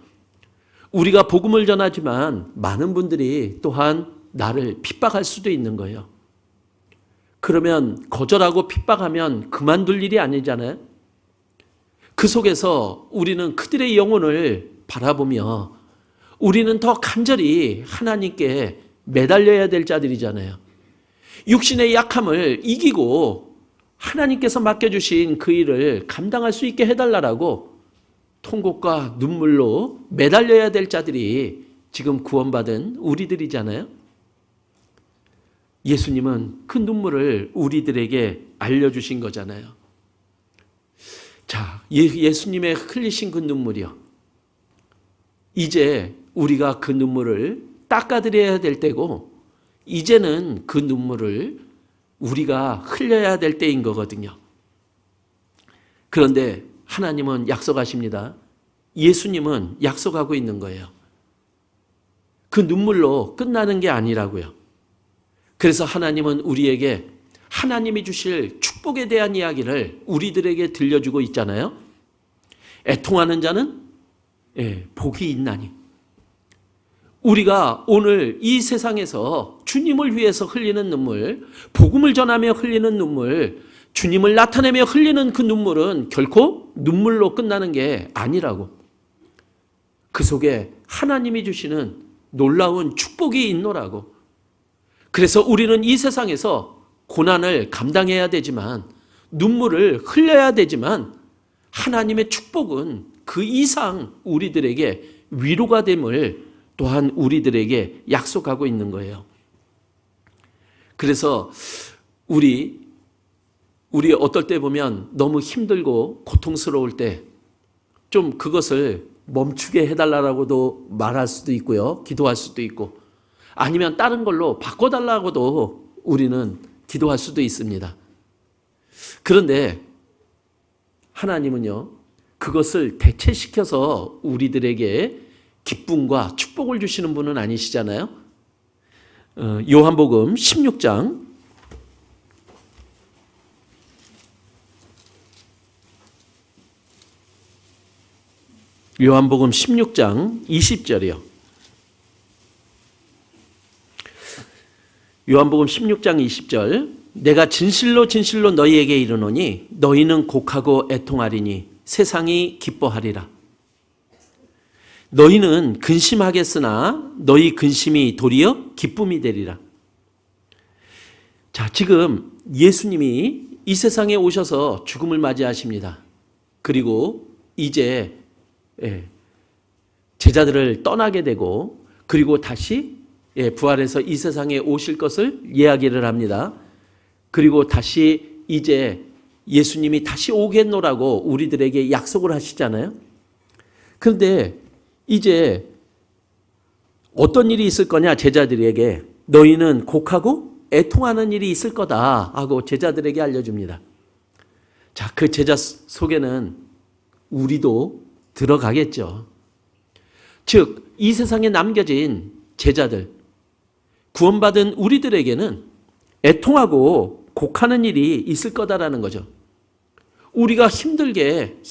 우리가 복음을 전하지만 많은 분들이 또한 나를 핍박할 수도 있는 거예요. 그러면 거절하고 핍박하면 그만둘 일이 아니잖아요. 그 속에서 우리는 그들의 영혼을 바라보며 우리는 더 간절히 하나님께 매달려야 될 자들이잖아요. 육신의 약함을 이기고 하나님께서 맡겨주신 그 일을 감당할 수 있게 해달라고 통곡과 눈물로 매달려야 될 자들이 지금 구원받은 우리들이잖아요. 예수님은 그 눈물을 우리들에게 알려주신 거잖아요. 자, 예수님의 흘리신 그 눈물이요. 이제 우리가 그 눈물을 닦아드려야 될 때고, 이제는 그 눈물을 우리가 흘려야 될 때인 거거든요. 그런데 하나님은 약속하십니다. 예수님은 약속하고 있는 거예요. 그 눈물로 끝나는 게 아니라고요. 그래서 하나님은 우리에게 하나님이 주실 축복에 대한 이야기를 우리들에게 들려주고 있잖아요. 애통하는 자는 복이 있나니. 우리가 오늘 이 세상에서 주님을 위해서 흘리는 눈물, 복음을 전하며 흘리는 눈물, 주님을 나타내며 흘리는 그 눈물은 결코 눈물로 끝나는 게 아니라고. 그 속에 하나님이 주시는 놀라운 축복이 있노라고. 그래서 우리는 이 세상에서 고난을 감당해야 되지만, 눈물을 흘려야 되지만, 하나님의 축복은 그 이상 우리들에게 위로가 됨을 또한 우리들에게 약속하고 있는 거예요. 그래서 우리 어떨 때 보면 너무 힘들고 고통스러울 때 좀 그것을 멈추게 해달라고도 말할 수도 있고요. 기도할 수도 있고, 아니면 다른 걸로 바꿔달라고도 우리는 기도할 수도 있습니다. 그런데 하나님은요, 그것을 대체시켜서 우리들에게 기쁨과 축복을 주시는 분은 아니시잖아요. 요한복음 16장 요한복음 16장 20절이요. 요한복음 16장 20절. 내가 진실로 진실로 너희에게 이르노니 너희는 곡하고 애통하리니 세상이 기뻐하리라. 너희는 근심하겠으나 너희 근심이 도리어 기쁨이 되리라. 자, 지금 예수님이 이 세상에 오셔서 죽음을 맞이하십니다. 그리고 이제 제자들을 떠나게 되고, 그리고 다시 부활해서 이 세상에 오실 것을 이야기를 합니다. 그리고 다시 이제 예수님이 다시 오겠노라고 우리들에게 약속을 하시잖아요. 그런데 이제 어떤 일이 있을 거냐, 제자들에게. 너희는 곡하고 애통하는 일이 있을 거다 하고 제자들에게 알려줍니다. 자, 그 제자 속에는 우리도 들어가겠죠. 즉, 이 세상에 남겨진 제자들, 구원받은 우리들에게는 애통하고 곡하는 일이 있을 거다라는 거죠. 우리가 힘들게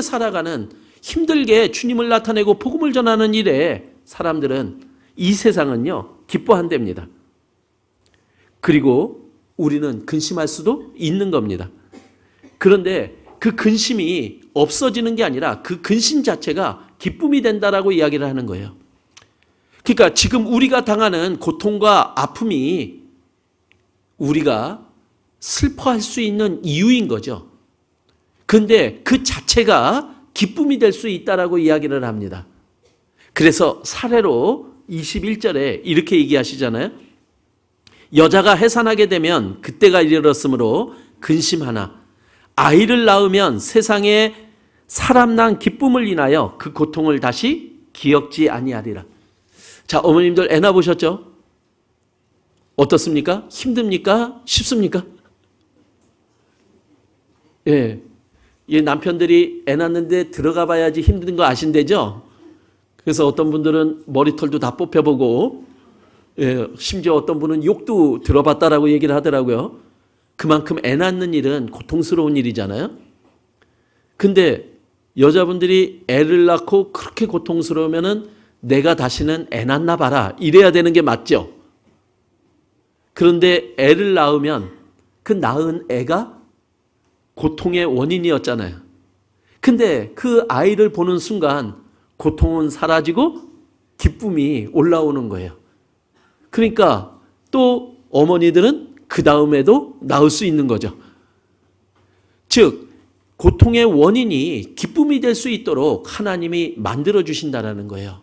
살아가는, 힘들게 주님을 나타내고 복음을 전하는 일에 사람들은, 이 세상은요, 기뻐한답니다. 그리고 우리는 근심할 수도 있는 겁니다. 그런데 그 근심이 없어지는 게 아니라 그 근심 자체가 기쁨이 된다라고 이야기를 하는 거예요. 그러니까 지금 우리가 당하는 고통과 아픔이 우리가 슬퍼할 수 있는 이유인 거죠. 그런데 그 자체가 기쁨이 될 수 있다라고 이야기를 합니다. 그래서 사례로 21절에 이렇게 얘기하시잖아요. 여자가 해산하게 되면 그때가 이르렀으므로 근심하나 아이를 낳으면 세상에 사람 난 기쁨을 인하여 그 고통을 다시 기억지 아니하리라. 자, 어머님들 애 낳으셨죠? 어떻습니까? 힘듭니까? 쉽습니까? 예. 이 남편들이 애 낳는데 들어가 봐야지 힘든 거 아신대죠? 그래서 어떤 분들은 머리털도 다 뽑혀보고, 예, 심지어 어떤 분은 욕도 들어봤다라고 얘기를 하더라고요. 그만큼 애 낳는 일은 고통스러운 일이잖아요. 근데 여자분들이 애를 낳고 그렇게 고통스러우면은 내가 다시는 애 낳나 봐라, 이래야 되는 게 맞죠. 그런데 애를 낳으면 그 낳은 애가 고통의 원인이었잖아요. 근데 그 아이를 보는 순간 고통은 사라지고 기쁨이 올라오는 거예요. 그러니까 또 어머니들은 그 다음에도 낳을 수 있는 거죠. 즉 고통의 원인이 기쁨이 될 수 있도록 하나님이 만들어 주신다는 거예요.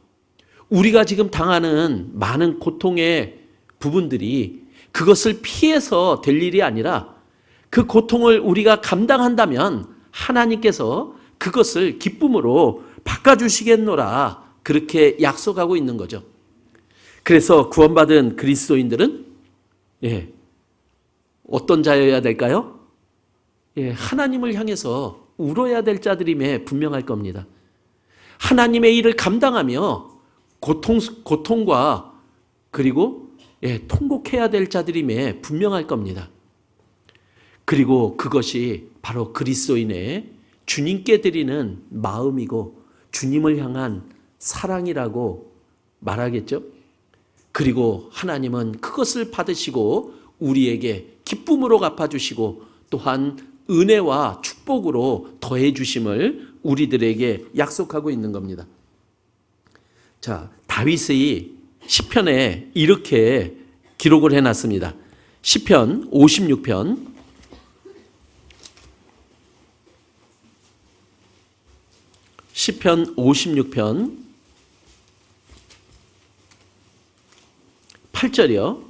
우리가 지금 당하는 많은 고통의 부분들이 그것을 피해서 될 일이 아니라 그 고통을 우리가 감당한다면 하나님께서 그것을 기쁨으로 바꿔주시겠노라, 그렇게 약속하고 있는 거죠. 그래서 구원받은 그리스도인들은 어떤 자여야 될까요? 하나님을 향해서 울어야 될 자들임에 분명할 겁니다. 하나님의 일을 감당하며 고통과 그리고 통곡해야 될 자들임에 분명할 겁니다. 그리고 그것이 바로 그리스도인의 주님께 드리는 마음이고 주님을 향한 사랑이라고 말하겠죠. 그리고 하나님은 그것을 받으시고 우리에게 기쁨으로 갚아주시고 또한 은혜와 축복으로 더해 주심을 우리들에게 약속하고 있는 겁니다. 자, 다윗의 시편에 이렇게 기록을 해놨습니다. 시편 56편 8절이요.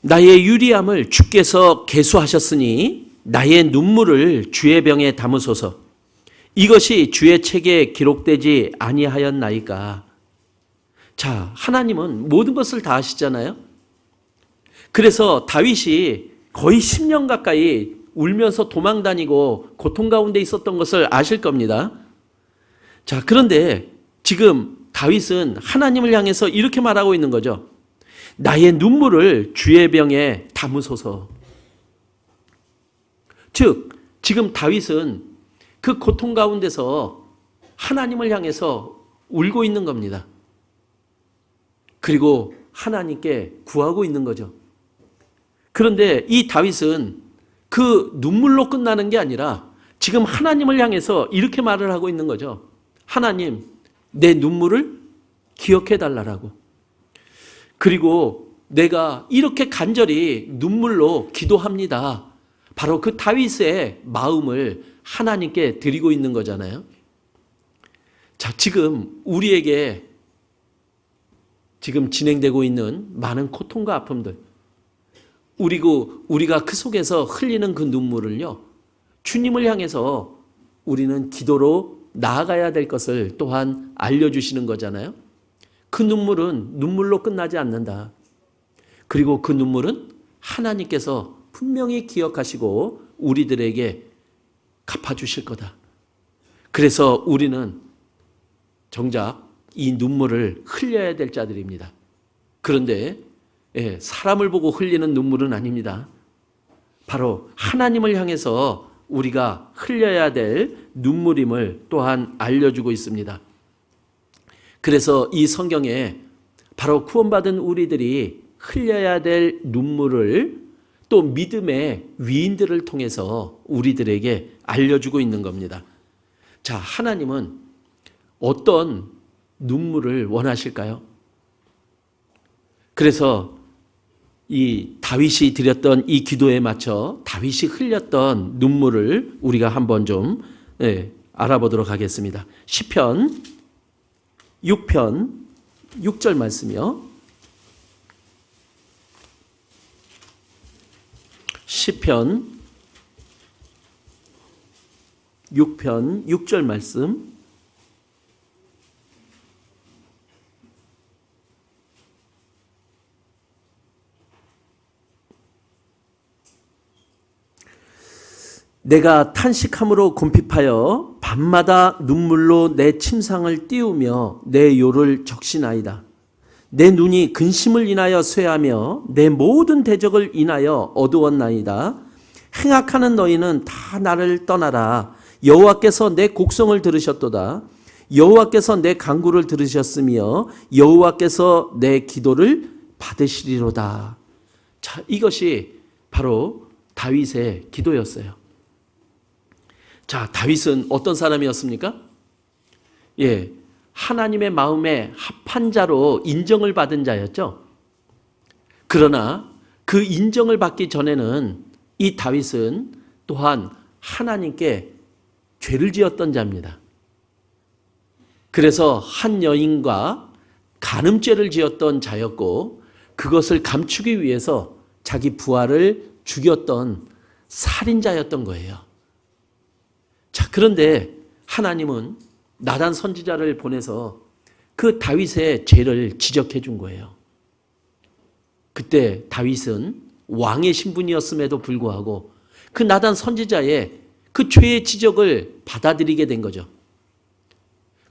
나의 유리함을 주께서 계수하셨으니 나의 눈물을 주의 병에 담으소서. 이것이 주의 책에 기록되지 아니하였나이까. 자, 하나님은 모든 것을 다 아시잖아요. 그래서 다윗이 거의 10년 가까이 울면서 도망다니고 고통 가운데 있었던 것을 아실 겁니다. 자, 그런데 지금 다윗은 하나님을 향해서 이렇게 말하고 있는 거죠. 나의 눈물을 주의 병에 담으소서. 즉, 지금 다윗은 그 고통 가운데서 하나님을 향해서 울고 있는 겁니다. 그리고 하나님께 구하고 있는 거죠. 그런데 이 다윗은 그 눈물로 끝나는 게 아니라 지금 하나님을 향해서 이렇게 말을 하고 있는 거죠. 하나님, 내 눈물을 기억해 달라고. 그리고 내가 이렇게 간절히 눈물로 기도합니다. 바로 그 다윗의 마음을 하나님께 드리고 있는 거잖아요. 자, 지금 우리에게 지금 진행되고 있는 많은 고통과 아픔들, 우리가 그 속에서 흘리는 그 눈물을요, 주님을 향해서 우리는 기도로 나아가야 될 것을 또한 알려주시는 거잖아요. 그 눈물은 눈물로 끝나지 않는다. 그리고 그 눈물은 하나님께서 분명히 기억하시고 우리들에게 갚아주실 거다. 그래서 우리는 정작 이 눈물을 흘려야 될 자들입니다. 그런데 사람을 보고 흘리는 눈물은 아닙니다. 바로 하나님을 향해서 우리가 흘려야 될 눈물임을 또한 알려주고 있습니다. 그래서 이 성경에 바로 구원받은 우리들이 흘려야 될 눈물을 또 믿음의 위인들을 통해서 우리들에게 알려주고 있는 겁니다. 자, 하나님은 어떤 눈물을 원하실까요? 그래서 이 다윗이 드렸던 이 기도에 맞춰 다윗이 흘렸던 눈물을 우리가 한번 좀 알아보도록 하겠습니다. 시편 6편 6절 말씀이요. 시편 6편 6절 말씀. 내가 탄식함으로 궁핍하여 밤마다 눈물로 내 침상을 띄우며 내 요를 적시나이다. 내 눈이 근심을 인하여 쇠하며 내 모든 대적을 인하여 어두웠나이다. 행악하는 너희는 다 나를 떠나라. 여호와께서 내 곡성을 들으셨도다. 여호와께서 내 간구를 들으셨으며 여호와께서 내 기도를 받으시리로다. 자, 이것이 바로 다윗의 기도였어요. 자, 다윗은 어떤 사람이었습니까? 예, 하나님의 마음에 합한 자로 인정을 받은 자였죠. 그러나 그 인정을 받기 전에는 이 다윗은 또한 하나님께 죄를 지었던 자입니다. 그래서 한 여인과 간음죄를 지었던 자였고 그것을 감추기 위해서 자기 부하를 죽였던 살인자였던 거예요. 자, 그런데 하나님은 나단 선지자를 보내서 그 다윗의 죄를 지적해 준 거예요. 그때 다윗은 왕의 신분이었음에도 불구하고 그 나단 선지자의 그 죄의 지적을 받아들이게 된 거죠.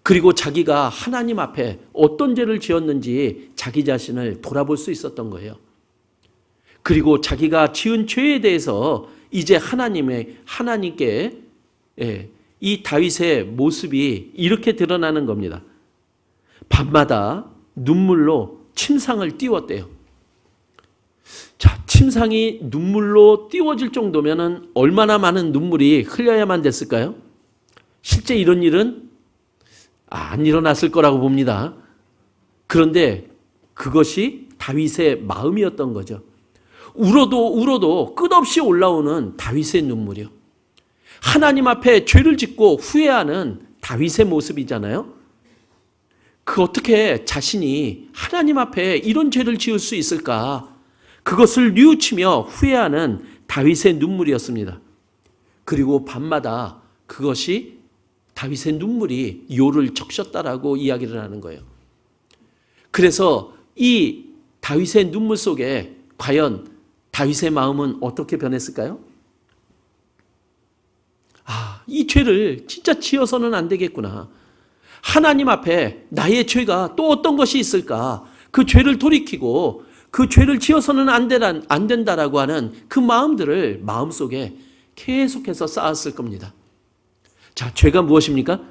그리고 자기가 하나님 앞에 어떤 죄를 지었는지 자기 자신을 돌아볼 수 있었던 거예요. 그리고 자기가 지은 죄에 대해서 이제 하나님께 이 다윗의 모습이 이렇게 드러나는 겁니다. 밤마다 눈물로 침상을 띄웠대요. 자, 침상이 눈물로 띄워질 정도면 얼마나 많은 눈물이 흘려야만 됐을까요? 실제 이런 일은 안 일어났을 거라고 봅니다. 그런데 그것이 다윗의 마음이었던 거죠. 울어도 끝없이 올라오는 다윗의 눈물이요. 하나님 앞에 죄를 짓고 후회하는 다윗의 모습이잖아요. 그 어떻게 자신이 하나님 앞에 이런 죄를 지을 수 있을까? 그것을 뉘우치며 후회하는 다윗의 눈물이었습니다. 그리고 밤마다 그것이 다윗의 눈물이 요를 적셨다라고 이야기를 하는 거예요. 그래서 이 다윗의 눈물 속에 과연 다윗의 마음은 어떻게 변했을까요? 이 죄를 진짜 지어서는 안 되겠구나. 하나님 앞에 나의 죄가 또 어떤 것이 있을까? 그 죄를 돌이키고 그 죄를 지어서는 안 된다라고 하는 그 마음들을 마음속에 계속해서 쌓았을 겁니다. 자, 죄가 무엇입니까?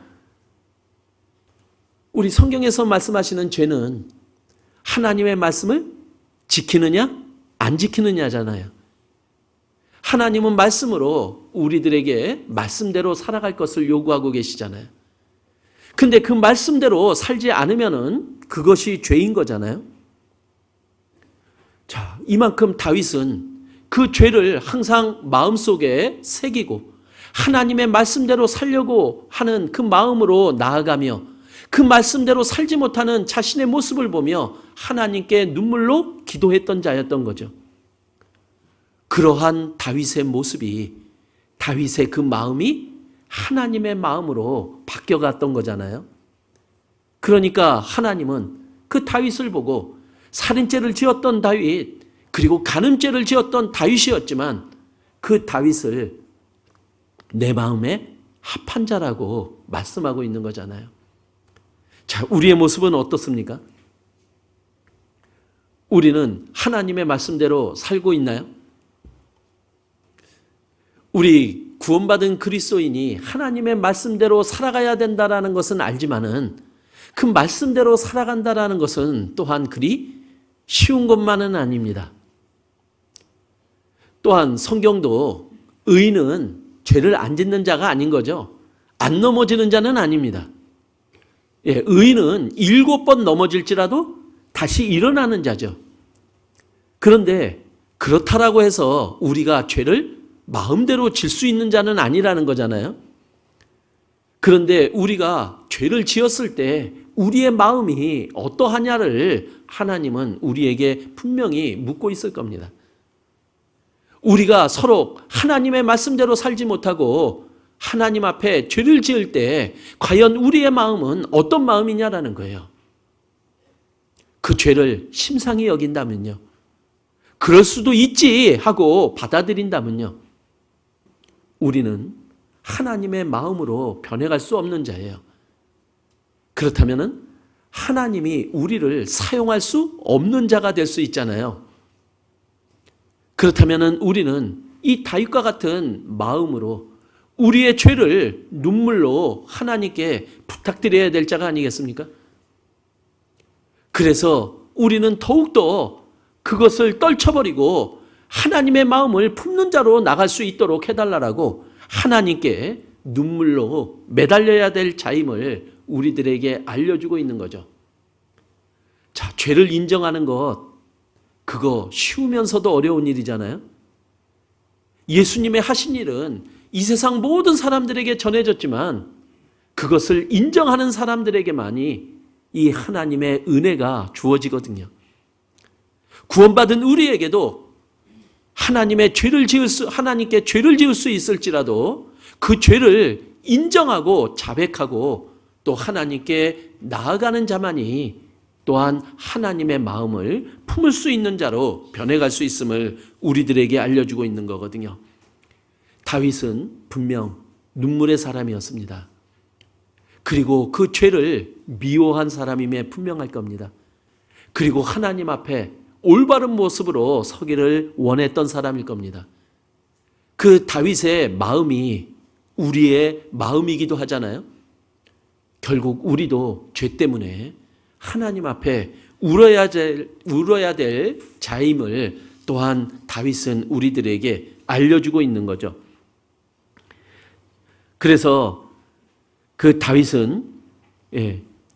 우리 성경에서 말씀하시는 죄는 하나님의 말씀을 지키느냐 안 지키느냐잖아요. 하나님은 말씀으로 우리들에게 말씀대로 살아갈 것을 요구하고 계시잖아요. 근데 그 말씀대로 살지 않으면은 그것이 죄인 거잖아요. 자, 이만큼 다윗은 그 죄를 항상 마음속에 새기고 하나님의 말씀대로 살려고 하는 그 마음으로 나아가며 그 말씀대로 살지 못하는 자신의 모습을 보며 하나님께 눈물로 기도했던 자였던 거죠. 그러한 다윗의 모습이 다윗의 그 마음이 하나님의 마음으로 바뀌어갔던 거잖아요. 그러니까 하나님은 그 다윗을 보고 살인죄를 지었던 다윗 그리고 간음죄를 지었던 다윗이었지만 그 다윗을 내 마음에 합한 자라고 말씀하고 있는 거잖아요. 자, 우리의 모습은 어떻습니까? 우리는 하나님의 말씀대로 살고 있나요? 우리 구원받은 그리스도인이 하나님의 말씀대로 살아가야 된다는 것은 알지만은 그 말씀대로 살아간다는 것은 또한 그리 쉬운 것만은 아닙니다. 또한 성경도 의인은 죄를 안 짓는 자가 아닌 거죠. 안 넘어지는 자는 아닙니다. 의인은 7번 넘어질지라도 다시 일어나는 자죠. 그런데 그렇다라고 해서 우리가 죄를 마음대로 질 수 있는 자는 아니라는 거잖아요. 그런데 우리가 죄를 지었을 때 우리의 마음이 어떠하냐를 하나님은 우리에게 분명히 묻고 있을 겁니다. 우리가 서로 하나님의 말씀대로 살지 못하고 하나님 앞에 죄를 지을 때 과연 우리의 마음은 어떤 마음이냐라는 거예요. 그 죄를 심상히 여긴다면요. 그럴 수도 있지 하고 받아들인다면요. 우리는 하나님의 마음으로 변해갈 수 없는 자예요. 그렇다면 하나님이 우리를 사용할 수 없는 자가 될 수 있잖아요. 그렇다면 우리는 이 다윗과 같은 마음으로 우리의 죄를 눈물로 하나님께 부탁드려야 될 자가 아니겠습니까? 그래서 우리는 더욱더 그것을 떨쳐버리고 하나님의 마음을 품는 자로 나갈 수 있도록 해달라고 하나님께 눈물로 매달려야 될 자임을 우리들에게 알려주고 있는 거죠. 자, 죄를 인정하는 것, 그거 쉬우면서도 어려운 일이잖아요. 예수님의 하신 일은 이 세상 모든 사람들에게 전해졌지만 그것을 인정하는 사람들에게만이 이 하나님의 은혜가 주어지거든요. 구원받은 우리에게도 하나님께 죄를 지을 수 있을지라도 그 죄를 인정하고 자백하고 또 하나님께 나아가는 자만이 또한 하나님의 마음을 품을 수 있는 자로 변해갈 수 있음을 우리들에게 알려주고 있는 거거든요. 다윗은 분명 눈물의 사람이었습니다. 그리고 그 죄를 미워한 사람임에 분명할 겁니다. 그리고 하나님 앞에 올바른 모습으로 서기를 원했던 사람일 겁니다. 그 다윗의 마음이 우리의 마음이기도 하잖아요. 결국 우리도 죄 때문에 하나님 앞에 울어야 될 자임을 또한 다윗은 우리들에게 알려주고 있는 거죠. 그래서 그 다윗은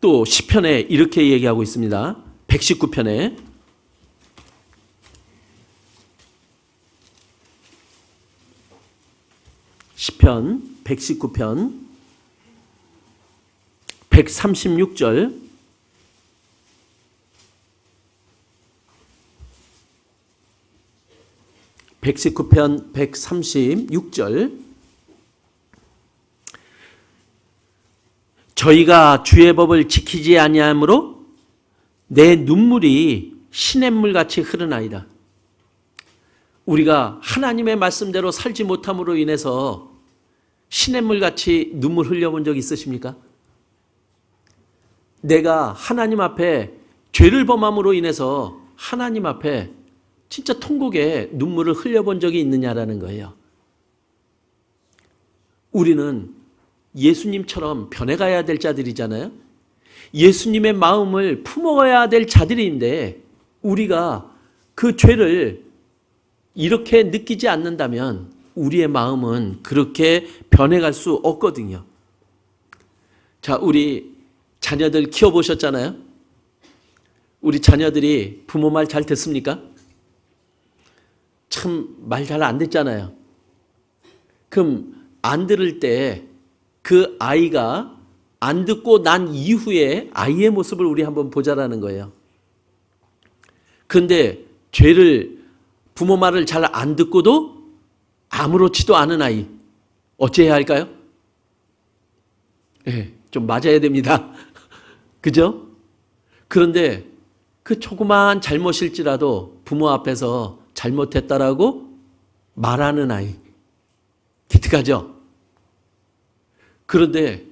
또 시편에 이렇게 얘기하고 있습니다. 119편에 시편 119편 136절 (119편) 136절 저희가 주의 법을 지키지 아니하므로 내 눈물이 시냇물같이 흐르나이다. 우리가 하나님의 말씀대로 살지 못함으로 인해서 시냇물같이 눈물 흘려본 적 있으십니까? 내가 하나님 앞에 죄를 범함으로 인해서 하나님 앞에 진짜 통곡에 눈물을 흘려본 적이 있느냐라는 거예요. 우리는 예수님처럼 변해가야 될 자들이잖아요. 예수님의 마음을 품어야 될 자들인데 우리가 그 죄를 이렇게 느끼지 않는다면 우리의 마음은 그렇게 변해갈 수 없거든요. 자, 우리 자녀들 키워보셨잖아요. 우리 자녀들이 부모 말 잘 듣습니까? 참 말 잘 안 듣잖아요. 그럼 안 들을 때 그 아이가 안 듣고 난 이후에 아이의 모습을 우리 한번 보자라는 거예요. 그런데 죄를 부모 말을 잘 안 듣고도 아무렇지도 않은 아이 어찌해야 할까요? 좀 맞아야 됩니다. 그죠? 그런데 그 조그마한 잘못일지라도 부모 앞에서 잘못했다라고 말하는 아이 기특하죠? 그런데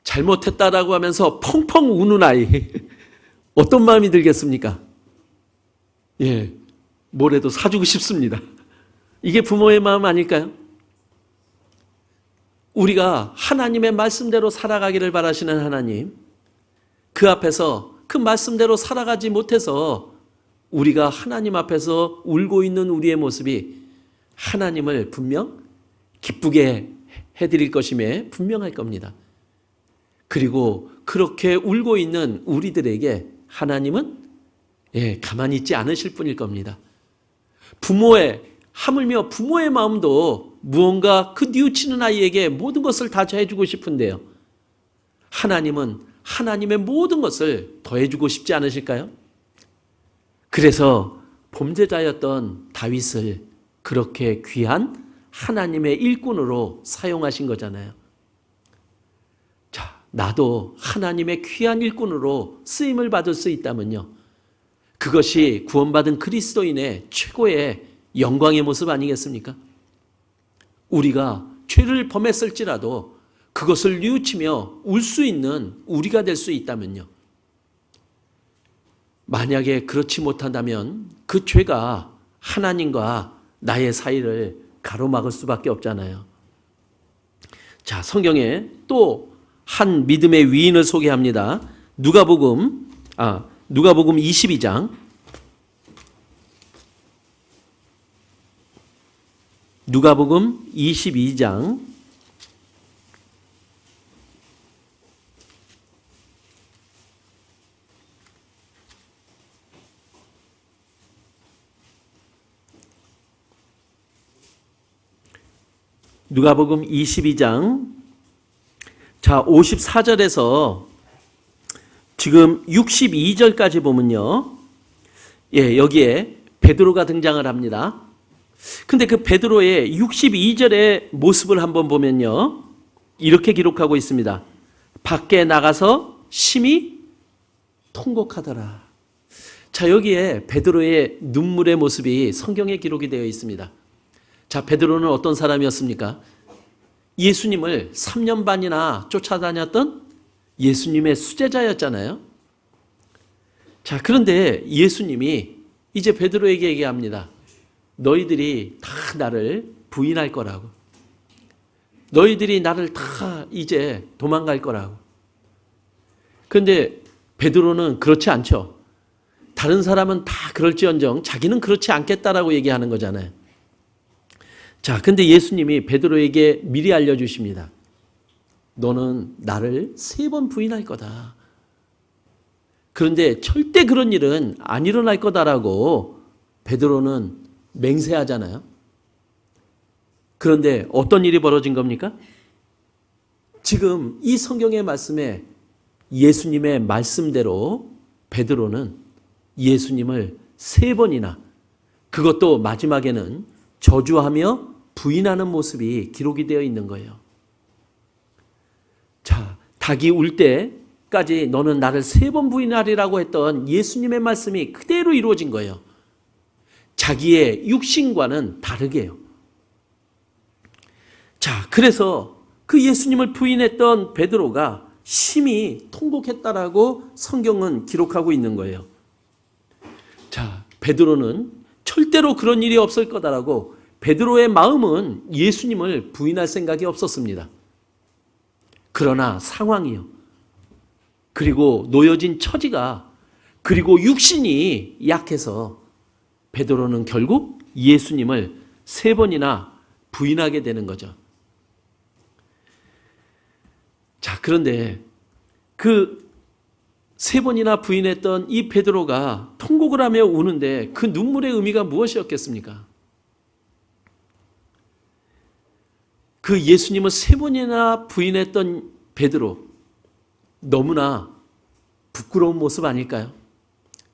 잘못했다라고 하면서 펑펑 우는 아이 어떤 마음이 들겠습니까? 뭐라도 사주고 싶습니다. 이게 부모의 마음 아닐까요? 우리가 하나님의 말씀대로 살아가기를 바라시는 하나님, 그 앞에서 그 말씀대로 살아가지 못해서 우리가 하나님 앞에서 울고 있는 우리의 모습이 하나님을 분명 기쁘게 해드릴 것임에 분명할 겁니다. 그리고 그렇게 울고 있는 우리들에게 하나님은 가만히 있지 않으실 분일 겁니다. 하물며 부모의 마음도 무언가 그 뉘우치는 아이에게 모든 것을 다 해주고 싶은데요. 하나님은 하나님의 모든 것을 더해주고 싶지 않으실까요? 그래서 범죄자였던 다윗을 그렇게 귀한 하나님의 일꾼으로 사용하신 거잖아요. 자, 나도 하나님의 귀한 일꾼으로 쓰임을 받을 수 있다면요. 그것이 구원받은 그리스도인의 최고의 영광의 모습 아니겠습니까? 우리가 죄를 범했을지라도 그것을 뉘우치며 울 수 있는 우리가 될 수 있다면요. 만약에 그렇지 못한다면 그 죄가 하나님과 나의 사이를 가로막을 수밖에 없잖아요. 자, 성경에 또 한 믿음의 위인을 소개합니다. 누가복음 22장. 누가복음 22장 54절에서 지금 62절까지 보면요. 여기에 베드로가 등장을 합니다. 근데 그 베드로의 62절의 모습을 한번 보면요. 이렇게 기록하고 있습니다. 밖에 나가서 심히 통곡하더라. 자, 여기에 베드로의 눈물의 모습이 성경에 기록이 되어 있습니다. 자, 베드로는 어떤 사람이었습니까? 예수님을 3년 반이나 쫓아다녔던 예수님의 수제자였잖아요. 자, 그런데 예수님이 이제 베드로에게 얘기합니다. 너희들이 다 나를 부인할 거라고. 너희들이 나를 다 이제 도망갈 거라고. 그런데 베드로는 그렇지 않죠. 다른 사람은 다 그럴지언정 자기는 그렇지 않겠다라고 얘기하는 거잖아요. 자, 근데 예수님이 베드로에게 미리 알려주십니다. 너는 나를 3번 부인할 거다. 그런데 절대 그런 일은 안 일어날 거다라고 베드로는 맹세하잖아요. 그런데 어떤 일이 벌어진 겁니까? 지금 이 성경의 말씀에 예수님의 말씀대로 베드로는 예수님을 3번이나, 그것도 마지막에는 저주하며 부인하는 모습이 기록이 되어 있는 거예요. 자, 닭이 울 때까지 너는 나를 3번 부인하리라고 했던 예수님의 말씀이 그대로 이루어진 거예요. 자기의 육신과는 다르게요. 자, 그래서 그 예수님을 부인했던 베드로가 심히 통곡했다라고 성경은 기록하고 있는 거예요. 자, 베드로는 절대로 그런 일이 없을 거다라고 베드로의 마음은 예수님을 부인할 생각이 없었습니다. 그러나 상황이요. 그리고 놓여진 처지가, 그리고 육신이 약해서 베드로는 결국 예수님을 3번이나 부인하게 되는 거죠. 자, 그런데 그 3번이나 부인했던 이 베드로가 통곡을 하며 우는데 그 눈물의 의미가 무엇이었겠습니까? 그 예수님을 3번이나 부인했던 베드로, 너무나 부끄러운 모습 아닐까요?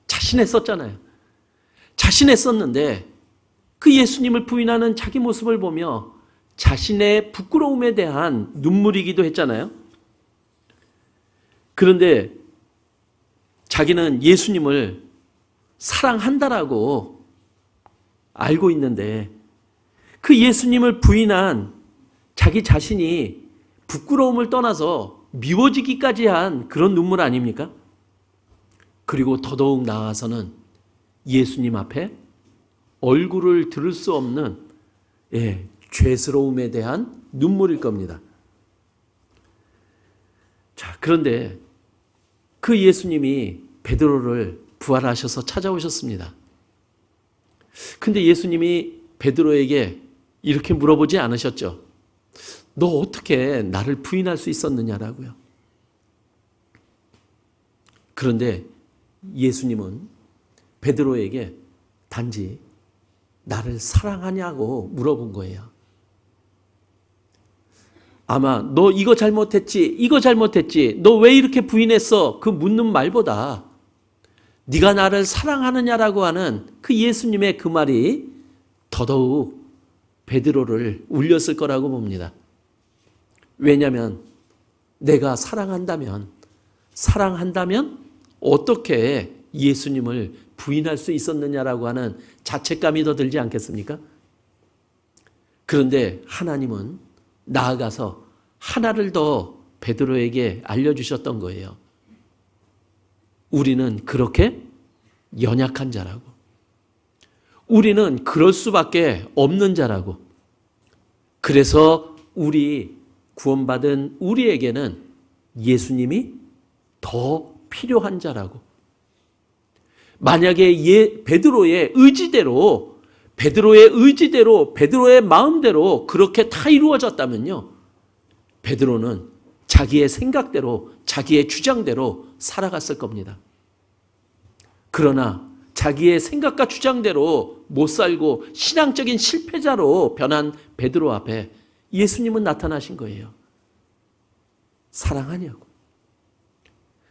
자신했었잖아요. 자신했었는데 그 예수님을 부인하는 자기 모습을 보며 자신의 부끄러움에 대한 눈물이기도 했잖아요. 그런데 자기는 예수님을 사랑한다라고 알고 있는데 그 예수님을 부인한 자기 자신이 부끄러움을 떠나서 미워지기까지 한 그런 눈물 아닙니까? 그리고 더더욱 나아가서는 예수님 앞에 얼굴을 들을 수 없는 죄스러움에 대한 눈물일 겁니다. 자, 그런데 그 예수님이 베드로를 부활하셔서 찾아오셨습니다. 근데 예수님이 베드로에게 이렇게 물어보지 않으셨죠. 너 어떻게 나를 부인할 수 있었느냐라고요. 그런데 예수님은 베드로에게 단지 나를 사랑하냐고 물어본 거예요. 아마 너 이거 잘못했지, 이거 잘못했지, 너 왜 이렇게 부인했어? 그 묻는 말보다 네가 나를 사랑하느냐라고 하는 그 예수님의 그 말이 더더욱 베드로를 울렸을 거라고 봅니다. 왜냐하면 내가 사랑한다면 어떻게 예수님을 부인할 수 있었느냐라고 하는 자책감이 더 들지 않겠습니까? 그런데 하나님은 나아가서 하나를 더 베드로에게 알려주셨던 거예요. 우리는 그렇게 연약한 자라고. 우리는 그럴 수밖에 없는 자라고. 그래서 우리 구원받은 우리에게는 예수님이 더 필요한 자라고. 만약에 베드로의 의지대로, 베드로의 마음대로 그렇게 다 이루어졌다면요, 베드로는 자기의 생각대로, 자기의 주장대로 살아갔을 겁니다. 그러나 자기의 생각과 주장대로 못 살고 신앙적인 실패자로 변한 베드로 앞에 예수님은 나타나신 거예요. 사랑하냐고.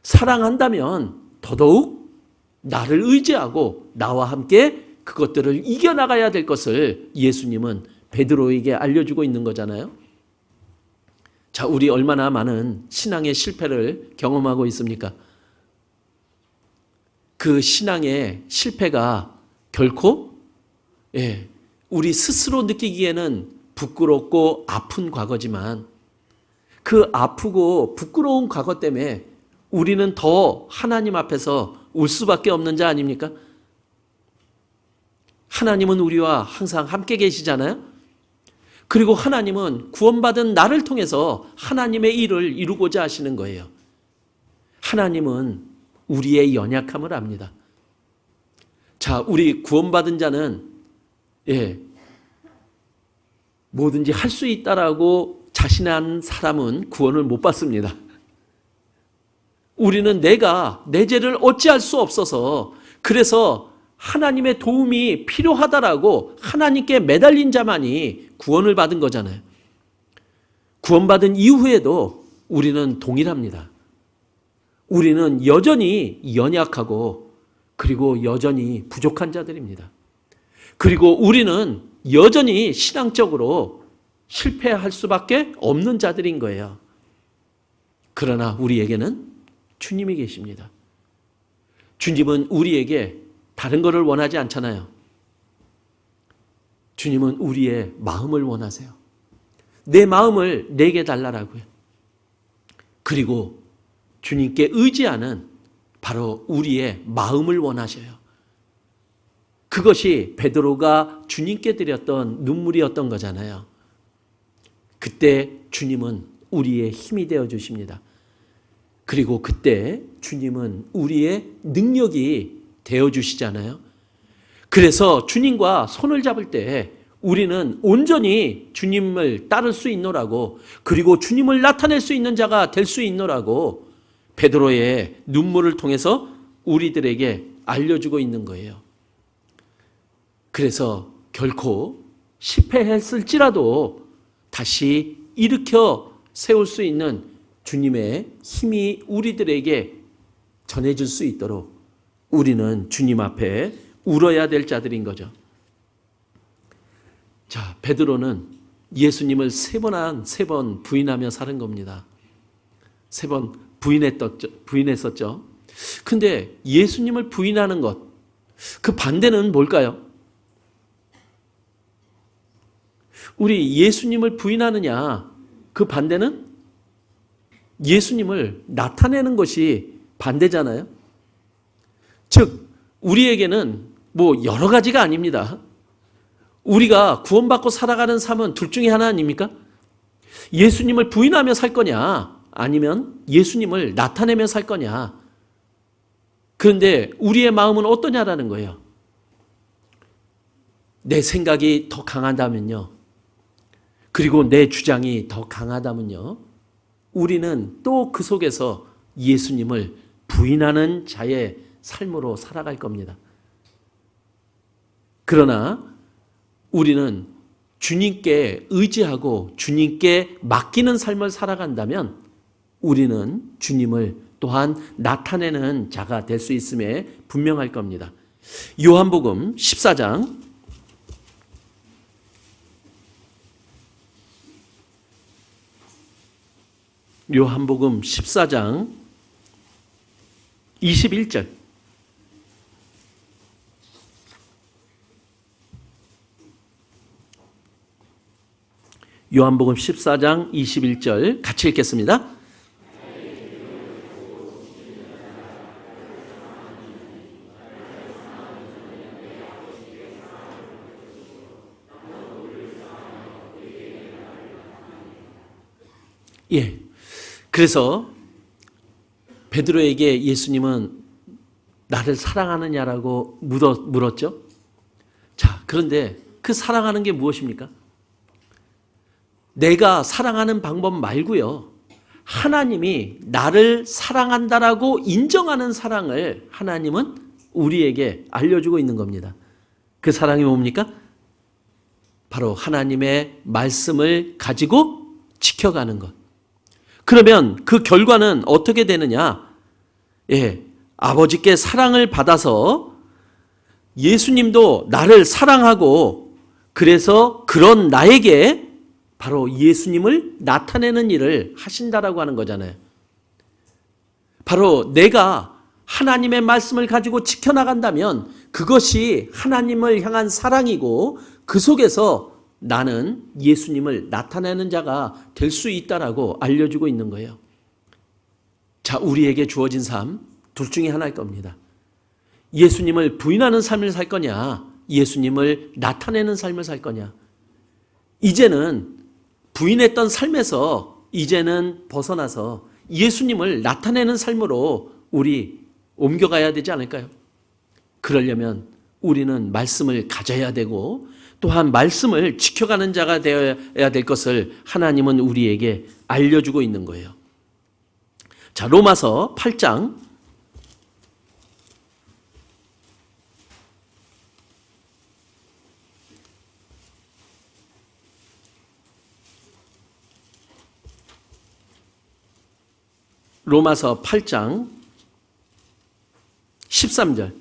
사랑한다면 더더욱 나를 의지하고 나와 함께 그것들을 이겨나가야 될 것을 예수님은 베드로에게 알려주고 있는 거잖아요. 자, 우리 얼마나 많은 신앙의 실패를 경험하고 있습니까? 그 신앙의 실패가 결코 우리 스스로 느끼기에는 부끄럽고 아픈 과거지만 그 아프고 부끄러운 과거 때문에 우리는 더 하나님 앞에서 울 수밖에 없는 자 아닙니까? 하나님은 우리와 항상 함께 계시잖아요. 그리고 하나님은 구원받은 나를 통해서 하나님의 일을 이루고자 하시는 거예요. 하나님은 우리의 연약함을 압니다. 자, 우리 구원받은 자는 뭐든지 할 수 있다라고 자신한 사람은 구원을 못 받습니다. 우리는 내가 내 죄를 어찌할 수 없어서 그래서 하나님의 도움이 필요하다라고 하나님께 매달린 자만이 구원을 받은 거잖아요. 구원받은 이후에도 우리는 동일합니다. 우리는 여전히 연약하고 그리고 여전히 부족한 자들입니다. 그리고 우리는 여전히 신앙적으로 실패할 수밖에 없는 자들인 거예요. 그러나 우리에게는 주님이 계십니다. 주님은 우리에게 다른 것을 원하지 않잖아요. 주님은 우리의 마음을 원하세요. 내 마음을 내게 달라라고요. 그리고 주님께 의지하는 바로 우리의 마음을 원하셔요. 그것이 베드로가 주님께 드렸던 눈물이었던 거잖아요. 그때 주님은 우리의 힘이 되어 주십니다. 그리고 그때 주님은 우리의 능력이 되어 주시잖아요. 그래서 주님과 손을 잡을 때 우리는 온전히 주님을 따를 수 있노라고, 그리고 주님을 나타낼 수 있는 자가 될 수 있노라고 베드로의 눈물을 통해서 우리들에게 알려주고 있는 거예요. 그래서 결코 실패했을지라도 다시 일으켜 세울 수 있는 주님의 힘이 우리들에게 전해질 수 있도록 우리는 주님 앞에 울어야 될 자들인 거죠. 자, 베드로는 예수님을 세 번 부인하며 사는 겁니다. 3번 부인했었죠. 근데 예수님을 부인하는 것, 그 반대는 뭘까요? 우리 예수님을 부인하느냐, 그 반대는 예수님을 나타내는 것이 반대잖아요. 즉, 우리에게는 뭐 여러 가지가 아닙니다. 우리가 구원받고 살아가는 삶은 둘 중에 하나 아닙니까? 예수님을 부인하며 살 거냐, 아니면 예수님을 나타내며 살 거냐. 그런데 우리의 마음은 어떠냐라는 거예요. 내 생각이 더 강하다면요, 그리고 내 주장이 더 강하다면요, 우리는 또 그 속에서 예수님을 부인하는 자의 삶으로 살아갈 겁니다. 그러나 우리는 주님께 의지하고 주님께 맡기는 삶을 살아간다면 우리는 주님을 또한 나타내는 자가 될 수 있음에 분명할 겁니다. 요한복음 14장 요한복음 14장 21절. 요한복음 14장 21절 같이 읽겠습니다. 예. 그래서 베드로에게 예수님은 나를 사랑하느냐라고 물었죠. 자, 그런데 그 사랑하는 게 무엇입니까? 내가 사랑하는 방법 말고요. 하나님이 나를 사랑한다라고 인정하는 사랑을 하나님은 우리에게 알려주고 있는 겁니다. 그 사랑이 뭡니까? 바로 하나님의 말씀을 가지고 지켜가는 것. 그러면 그 결과는 어떻게 되느냐? 예, 아버지께 사랑을 받아서 예수님도 나를 사랑하고 그래서 그런 나에게 바로 예수님을 나타내는 일을 하신다라고 하는 거잖아요. 바로 내가 하나님의 말씀을 가지고 지켜나간다면 그것이 하나님을 향한 사랑이고 그 속에서 나는 예수님을 나타내는 자가 될 수 있다라고 알려주고 있는 거예요. 자, 우리에게 주어진 삶 둘 중에 하나일 겁니다. 예수님을 부인하는 삶을 살 거냐, 예수님을 나타내는 삶을 살 거냐. 이제는 부인했던 삶에서 이제는 벗어나서 예수님을 나타내는 삶으로 우리 옮겨가야 되지 않을까요? 그러려면 우리는 말씀을 가져야 되고 또한 말씀을 지켜가는 자가 되어야 될 것을 하나님은 우리에게 알려주고 있는 거예요. 자, 로마서 8장 13절.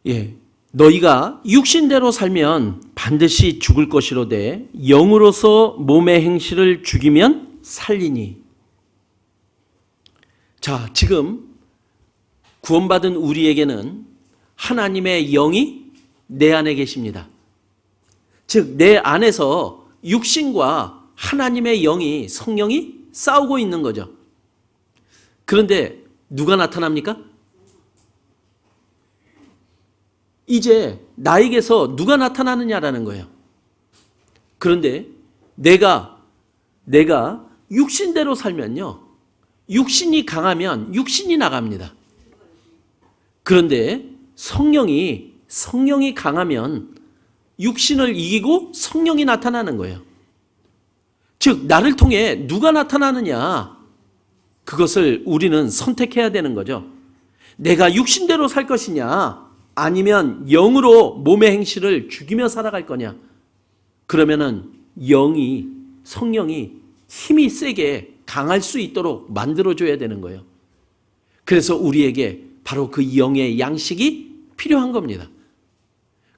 예, 너희가 육신대로 살면 반드시 죽을 것이로되 영으로서 몸의 행실을 죽이면 살리니. 자, 지금 구원받은 우리에게는 하나님의 영이 내 안에 계십니다. 즉, 내 안에서 육신과 하나님의 영이, 성령이 싸우고 있는 거죠. 그런데 누가 나타납니까? 이제 나에게서 누가 나타나느냐라는 거예요. 그런데 내가 육신대로 살면요, 육신이 강하면 육신이 나갑니다. 그런데 성령이 강하면 육신을 이기고 성령이 나타나는 거예요. 즉, 나를 통해 누가 나타나느냐, 그것을 우리는 선택해야 되는 거죠. 내가 육신대로 살 것이냐, 아니면 영으로 몸의 행실을 죽이며 살아갈 거냐. 그러면은 성령이 힘이 세게 강할 수 있도록 만들어줘야 되는 거예요. 그래서 우리에게 바로 그 영의 양식이 필요한 겁니다.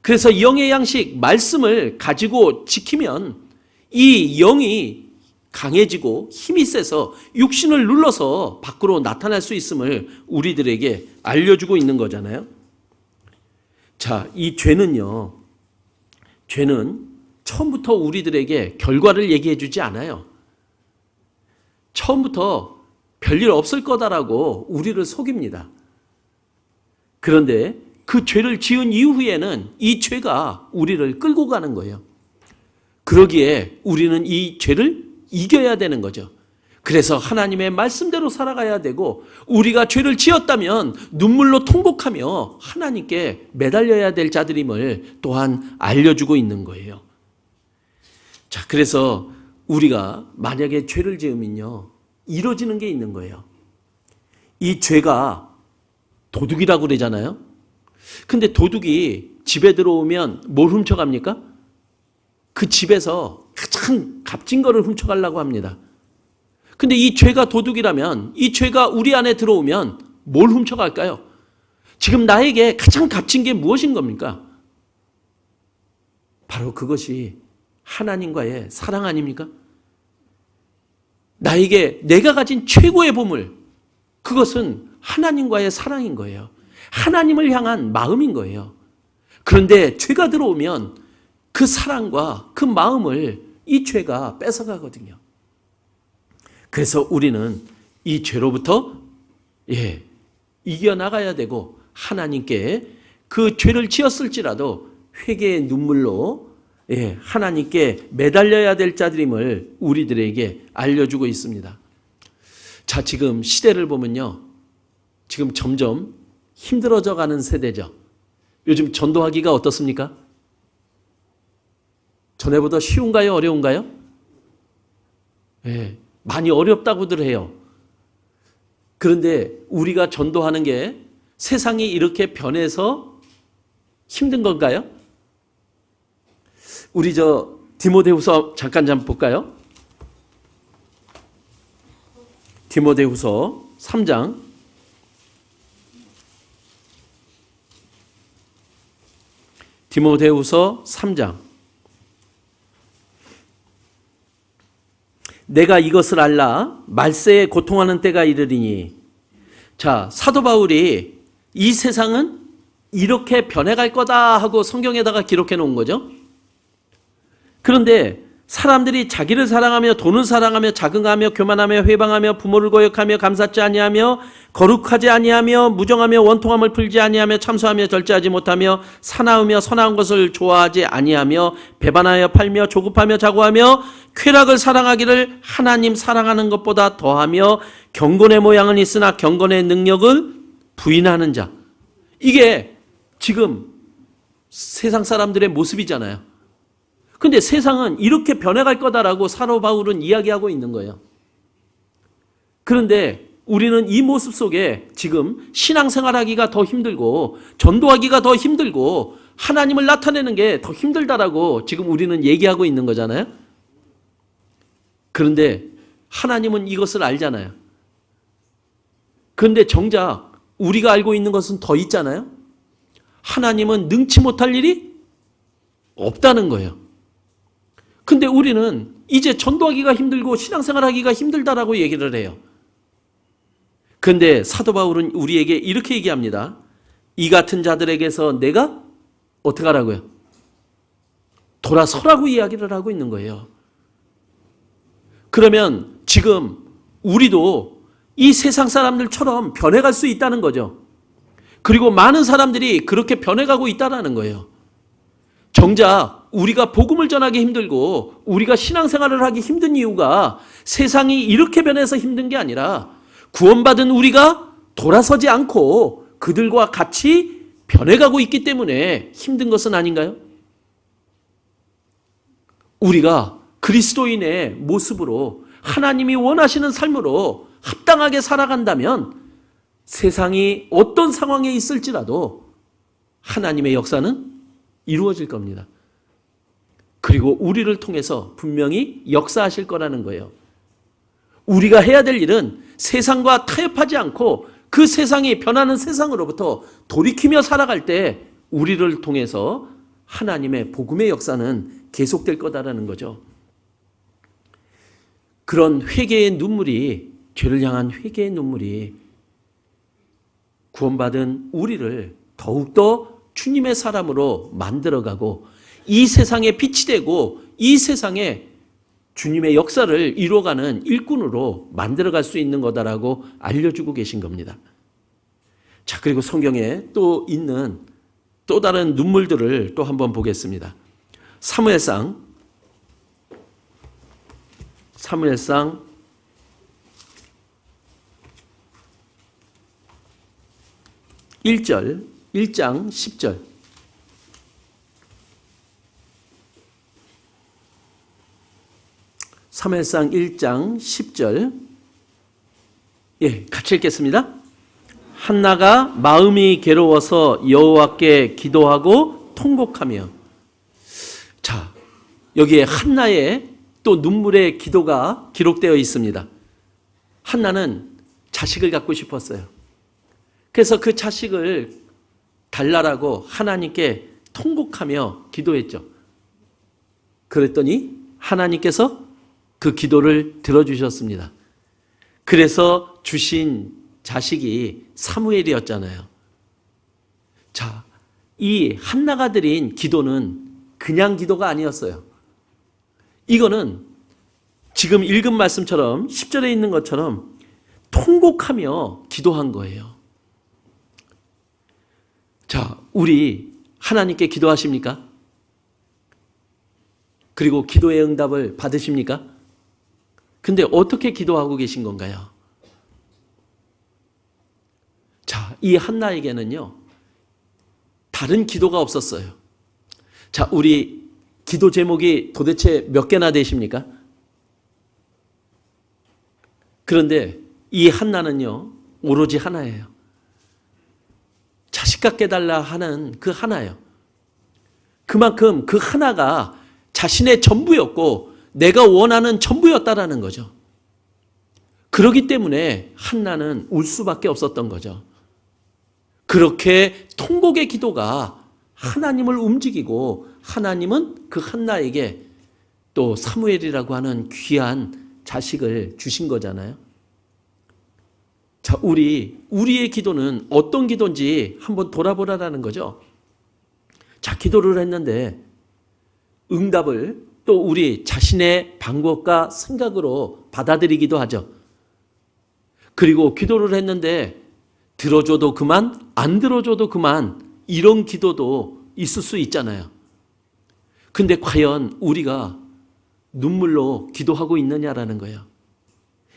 그래서 영의 양식, 말씀을 가지고 지키면 이 영이 강해지고 힘이 세서 육신을 눌러서 밖으로 나타날 수 있음을 우리들에게 알려주고 있는 거잖아요. 자, 이 죄는 처음부터 우리들에게 결과를 얘기해 주지 않아요. 처음부터 별일 없을 거다라고 우리를 속입니다. 그런데 그 죄를 지은 이후에는 이 죄가 우리를 끌고 가는 거예요. 그러기에 우리는 이 죄를 이겨야 되는 거죠. 그래서 하나님의 말씀대로 살아가야 되고, 우리가 죄를 지었다면 눈물로 통곡하며 하나님께 매달려야 될 자들임을 또한 알려주고 있는 거예요. 자, 그래서 우리가 만약에 죄를 지으면요, 이루어지는 게 있는 거예요. 이 죄가 도둑이라고 그러잖아요. 근데 도둑이 집에 들어오면 뭘 훔쳐갑니까? 그 집에서 가장 값진 거를 훔쳐가려고 합니다. 근데 이 죄가 도둑이라면, 이 죄가 우리 안에 들어오면 뭘 훔쳐갈까요? 지금 나에게 가장 값진 게 무엇인 겁니까? 바로 그것이 하나님과의 사랑 아닙니까? 나에게 내가 가진 최고의 보물, 그것은 하나님과의 사랑인 거예요. 하나님을 향한 마음인 거예요. 그런데 죄가 들어오면 그 사랑과 그 마음을 이 죄가 뺏어가거든요. 그래서 우리는 이 죄로부터 이겨나가야 되고 하나님께 그 죄를 지었을지라도 회개의 눈물로 하나님께 매달려야 될 자들임을 우리들에게 알려주고 있습니다. 자, 지금 시대를 보면요. 지금 점점 힘들어져 가는 세대죠. 요즘 전도하기가 어떻습니까? 전에보다 쉬운가요? 어려운가요? 많이 어렵다고들 해요. 그런데 우리가 전도하는 게 세상이 이렇게 변해서 힘든 건가요? 우리 디모데후서 잠깐 볼까요? 디모데후서 3장 3장 내가 이것을 알라 말세에 고통하는 때가 이르리니. 자, 사도 바울이 이 세상은 이렇게 변해갈 거다 하고 성경에다가 기록해 놓은 거죠. 그런데 사람들이 자기를 사랑하며 돈을 사랑하며 자긍하며 교만하며 회방하며 부모를 거역하며 감사치 아니하며 거룩하지 아니하며 무정하며 원통함을 풀지 아니하며 참소하며 절제하지 못하며 사나우며 선한 것을 좋아하지 아니하며 배반하여 팔며 조급하며 자고하며 쾌락을 사랑하기를 하나님 사랑하는 것보다 더하며 경건의 모양은 있으나 경건의 능력을 부인하는 자. 이게 지금 세상 사람들의 모습이잖아요. 근데 세상은 이렇게 변해갈 거다라고 사도 바울은 이야기하고 있는 거예요. 그런데 우리는 이 모습 속에 지금 신앙생활하기가 더 힘들고 전도하기가 더 힘들고 하나님을 나타내는 게 더 힘들다라고 지금 우리는 얘기하고 있는 거잖아요. 그런데 하나님은 이것을 알잖아요. 그런데 정작 우리가 알고 있는 것은 더 있잖아요. 하나님은 능치 못할 일이 없다는 거예요. 근데 우리는 이제 전도하기가 힘들고 신앙생활하기가 힘들다라고 얘기를 해요. 그런데 사도 바울은 우리에게 이렇게 얘기합니다. 이 같은 자들에게서 내가 어떻게 하라고요? 돌아서라고 이야기를 하고 있는 거예요. 그러면 지금 우리도 이 세상 사람들처럼 변해갈 수 있다는 거죠. 그리고 많은 사람들이 그렇게 변해가고 있다는 거예요. 정작 우리가 복음을 전하기 힘들고 우리가 신앙생활을 하기 힘든 이유가 세상이 이렇게 변해서 힘든 게 아니라 구원받은 우리가 돌아서지 않고 그들과 같이 변해가고 있기 때문에 힘든 것은 아닌가요? 우리가 그리스도인의 모습으로 하나님이 원하시는 삶으로 합당하게 살아간다면 세상이 어떤 상황에 있을지라도 하나님의 역사는 이루어질 겁니다. 그리고 우리를 통해서 분명히 역사하실 거라는 거예요. 우리가 해야 될 일은 세상과 타협하지 않고 그 세상이 변하는 세상으로부터 돌이키며 살아갈 때 우리를 통해서 하나님의 복음의 역사는 계속될 거다라는 거죠. 그런 회개의 눈물이, 죄를 향한 회개의 눈물이 구원받은 우리를 더욱더 주님의 사람으로 만들어가고 이 세상에 빛이 되고 이 세상에 주님의 역사를 이루어가는 일꾼으로 만들어갈 수 있는 거다라고 알려주고 계신 겁니다. 자, 그리고 성경에 또 있는 또 다른 눈물들을 또 한번 보겠습니다. 사무엘상 1장 10절. 사무엘상 1장 10절. 같이 읽겠습니다. 한나가 마음이 괴로워서 여호와께 기도하고 통곡하며. 자, 여기에 한나의 또 눈물의 기도가 기록되어 있습니다. 한나는 자식을 갖고 싶었어요. 그래서 그 자식을 달라라고 하나님께 통곡하며 기도했죠. 그랬더니 하나님께서 그 기도를 들어주셨습니다. 그래서 주신 자식이 사무엘이었잖아요. 자, 이 한나가 드린 기도는 그냥 기도가 아니었어요. 이거는 지금 읽은 말씀처럼 10절에 있는 것처럼 통곡하며 기도한 거예요. 자, 우리 하나님께 기도하십니까? 그리고 기도의 응답을 받으십니까? 근데 어떻게 기도하고 계신 건가요? 자, 이 한나에게는요, 다른 기도가 없었어요. 자, 우리 기도 제목이 도대체 몇 개나 되십니까? 그런데 이 한나는요, 오로지 하나예요. 자식 갖게 달라 하는 그 하나예요. 그만큼 그 하나가 자신의 전부였고 내가 원하는 전부였다라는 거죠. 그렇기 때문에 한나는 울 수밖에 없었던 거죠. 그렇게 통곡의 기도가 하나님을 움직이고 하나님은 그 한나에게 또 사무엘이라고 하는 귀한 자식을 주신 거잖아요. 자, 우리의 기도는 어떤 기도인지 한번 돌아보라는 거죠. 자, 기도를 했는데 응답을 또 우리 자신의 방법과 생각으로 받아들이기도 하죠. 그리고 기도를 했는데 들어줘도 그만, 안 들어줘도 그만, 이런 기도도 있을 수 있잖아요. 근데 과연 우리가 눈물로 기도하고 있느냐라는 거예요.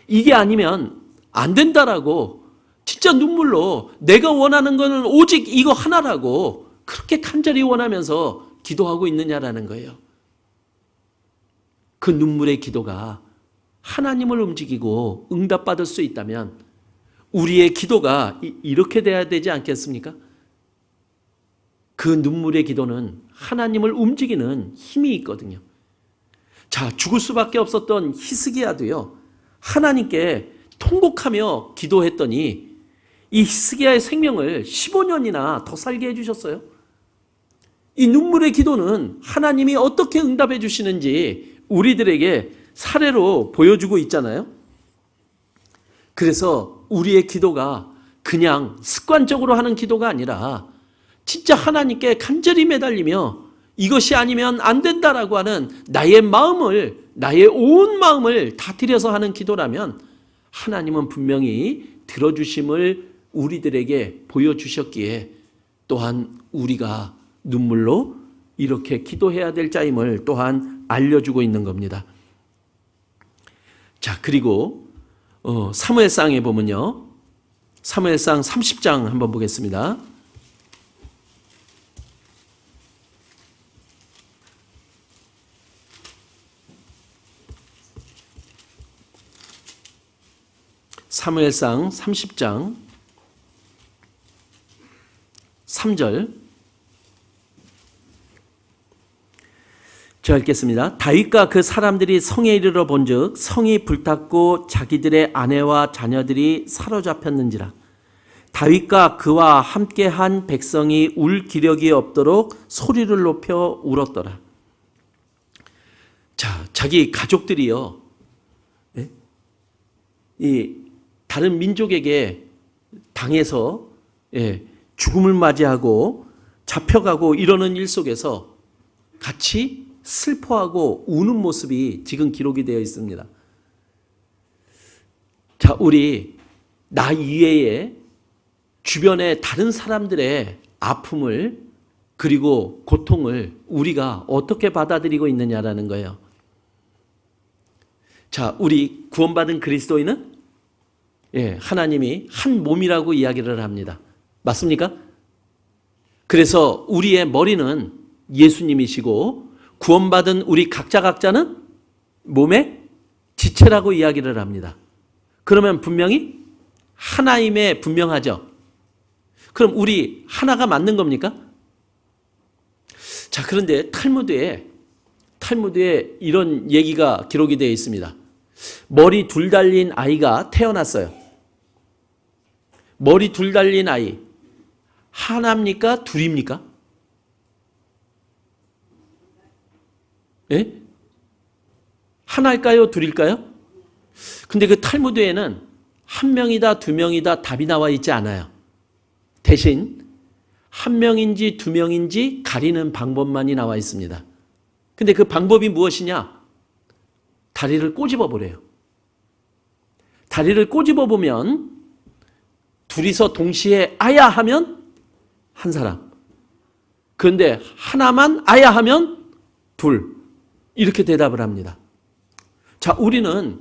이게 아니면 안 된다라고 진짜 눈물로 내가 원하는 거는 오직 이거 하나라고 그렇게 간절히 원하면서 기도하고 있느냐라는 거예요. 그 눈물의 기도가 하나님을 움직이고 응답받을 수 있다면 우리의 기도가 이렇게 돼야 되지 않겠습니까? 그 눈물의 기도는 하나님을 움직이는 힘이 있거든요. 자, 죽을 수밖에 없었던 히스기야도요, 하나님께 통곡하며 기도했더니 이 히스기야의 생명을 15년이나 더 살게 해주셨어요. 이 눈물의 기도는 하나님이 어떻게 응답해 주시는지 우리들에게 사례로 보여주고 있잖아요. 그래서 우리의 기도가 그냥 습관적으로 하는 기도가 아니라 진짜 하나님께 간절히 매달리며 이것이 아니면 안 된다라고 하는 나의 마음을, 나의 온 마음을 다 들여서 하는 기도라면 하나님은 분명히 들어주심을 우리들에게 보여주셨기에 또한 우리가 눈물로 이렇게 기도해야 될 자임을 또한 알려주고 있는 겁니다. 자, 그리고 사무엘상에 보면요, 사무엘상 30장 한번 보겠습니다. 사무엘상 30장 3절 제가 읽겠습니다. 다윗과 그 사람들이 성에 이르러 본즉 성이 불탔고 자기들의 아내와 자녀들이 사로잡혔는지라. 다윗과 그와 함께한 백성이 울 기력이 없도록 소리를 높여 울었더라. 자, 자기 가족들이요, 이 다른 민족에게 당해서 죽음을 맞이하고 잡혀가고 이러는 일 속에서 같이 슬퍼하고 우는 모습이 지금 기록이 되어 있습니다. 자, 우리 나 이외에 주변의 다른 사람들의 아픔을 그리고 고통을 우리가 어떻게 받아들이고 있느냐라는 거예요. 자, 우리 구원받은 그리스도인은 하나님이 한 몸이라고 이야기를 합니다. 맞습니까? 그래서 우리의 머리는 예수님이시고 구원받은 우리 각자는 몸의 지체라고 이야기를 합니다. 그러면 분명히 하나임에 분명하죠. 그럼 우리 하나가 맞는 겁니까? 자, 그런데 탈무드에 이런 얘기가 기록이 되어 있습니다. 머리 둘 달린 아이가 태어났어요. 머리 둘 달린 아이, 하나입니까? 둘입니까? 하나일까요? 둘일까요? 근데 그 탈무드에는 한 명이다, 두 명이다 답이 나와 있지 않아요. 대신 한 명인지 두 명인지 가리는 방법만이 나와 있습니다. 근데 그 방법이 무엇이냐? 다리를 꼬집어 보래요. 다리를 꼬집어 보면 둘이서 동시에 아야 하면 한 사람. 그런데 하나만 아야 하면 둘. 이렇게 대답을 합니다. 자, 우리는